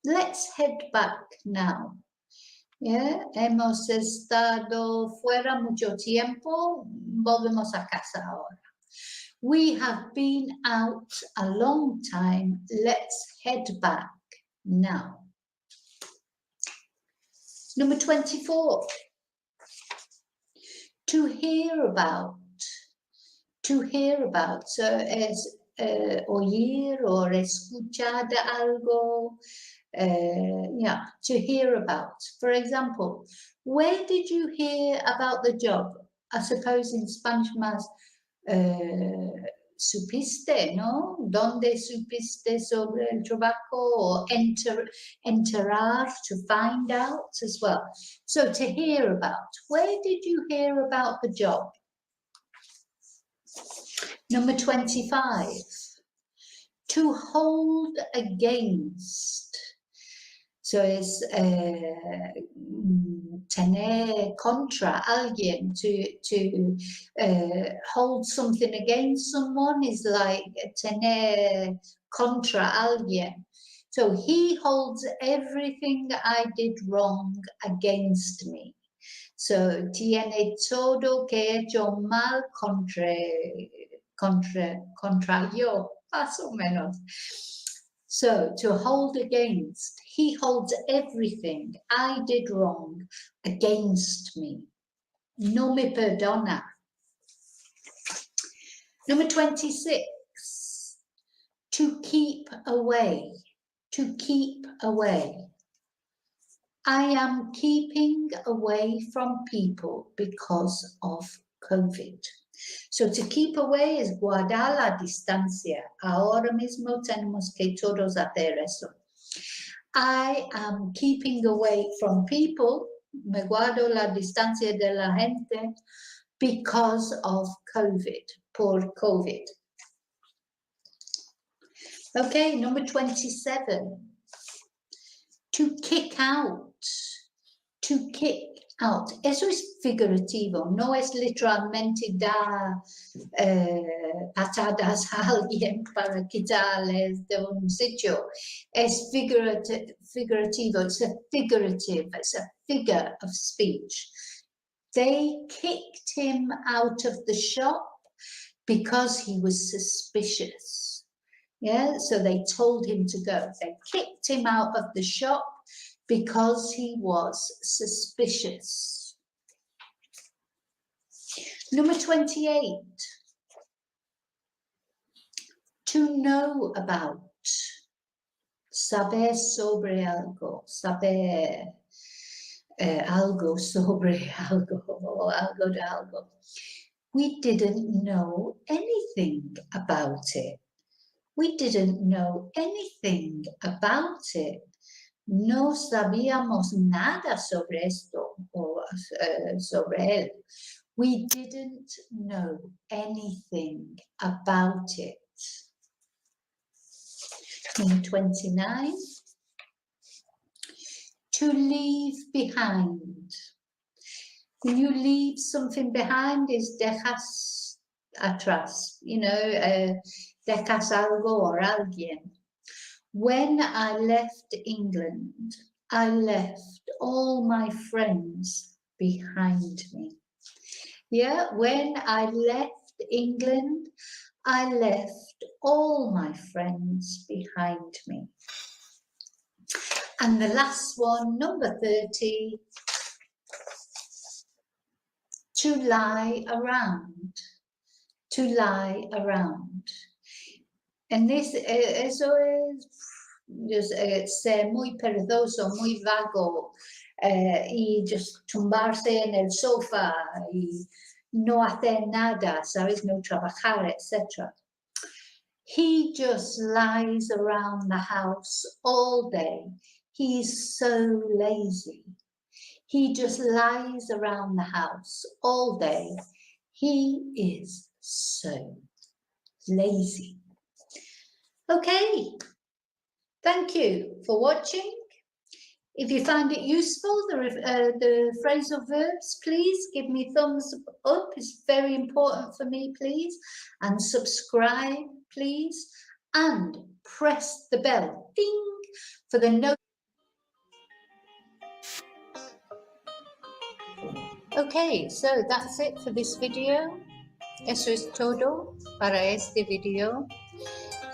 Let's head back now. Yeah, hemos estado fuera mucho tiempo, volvemos a casa ahora. We have been out a long time, let's head back now. Number 24. To hear about. To hear about. So es oír o escuchar de algo. Yeah, to hear about. For example, where did you hear about the job? I suppose in Spanish más supiste, ¿no? ¿Dónde supiste sobre el trabajo? Or enterar, to find out as well. So to hear about. Where did you hear about the job? Number 25. To hold against. So es tener contra alguien, to hold something against someone is like tener contra alguien. So he holds everything I did wrong against me. So tiene todo que he hecho mal contra yo, más o menos. So to hold against, he holds everything I did wrong against me. No me perdona. Number 26, to keep away, to keep away. I am keeping away from people because of COVID. So to keep away es guardar la distancia. Ahora mismo tenemos que todos hacer eso. I am keeping away from people. Me guardo la distancia de la gente because of COVID, por COVID. Okay, number 27. To kick out, to kick out. Eso es figurativo, no es literalmente dar patadas a alguien para quitarles de un sitio. Es figurativo, it's a figure of speech. They kicked him out of the shop because he was suspicious. Yeah, so they told him to go. They kicked him out of the shop because he was suspicious. Number 28. To know about. Saber sobre algo. Saber algo sobre algo. O algo de algo. We didn't know anything about it. We didn't know anything about it. No sabíamos nada sobre esto o sobre él. We didn't know anything about it. In 29, to leave behind. When you leave something behind is dejas atrás, you know, dejas algo or alguien. When I left England, I left all my friends behind me. Yeah, when I left England, I left all my friends behind me. And the last one, number 30, to lie around. To lie around. And this, eso es ser muy perezoso, muy vago, y just tumbarse en el sofá y no hacer nada, ¿sabes? No trabajar, etc. He just lies around the house all day. He's so lazy. He just lies around the house all day. He is so lazy. Okay, thank you for watching. If you found it useful, the phrasal verbs, please give me thumbs up. It's very important for me, please. And subscribe, please. And press the bell, ding, for the notification. Okay, so that's it for this video. Eso es todo para este video.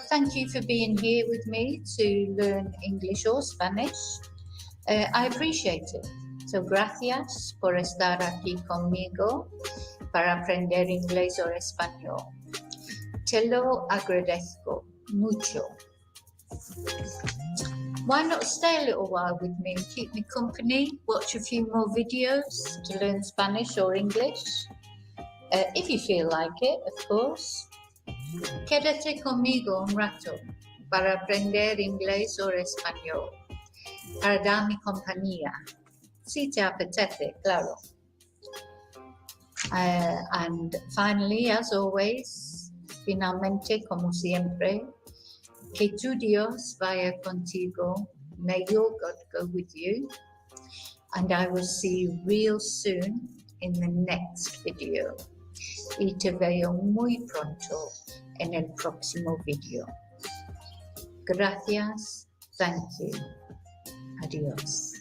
Thank you for being here with me to learn English or Spanish. I appreciate it. So gracias por estar aquí conmigo para aprender inglés o español. Te lo agradezco mucho. Why not stay a little while with me and keep me company? Watch a few more videos to learn Spanish or English. If you feel like it, of course. Quédate conmigo un rato para aprender inglés o español, para darme compañía, si te apetece, claro. And finally, as always, finalmente, como siempre, que tu Dios vaya contigo. May your God go with you. And I will see you real soon in the next video. Y te veo muy pronto en el próximo video. Gracias. Thank you. Adiós.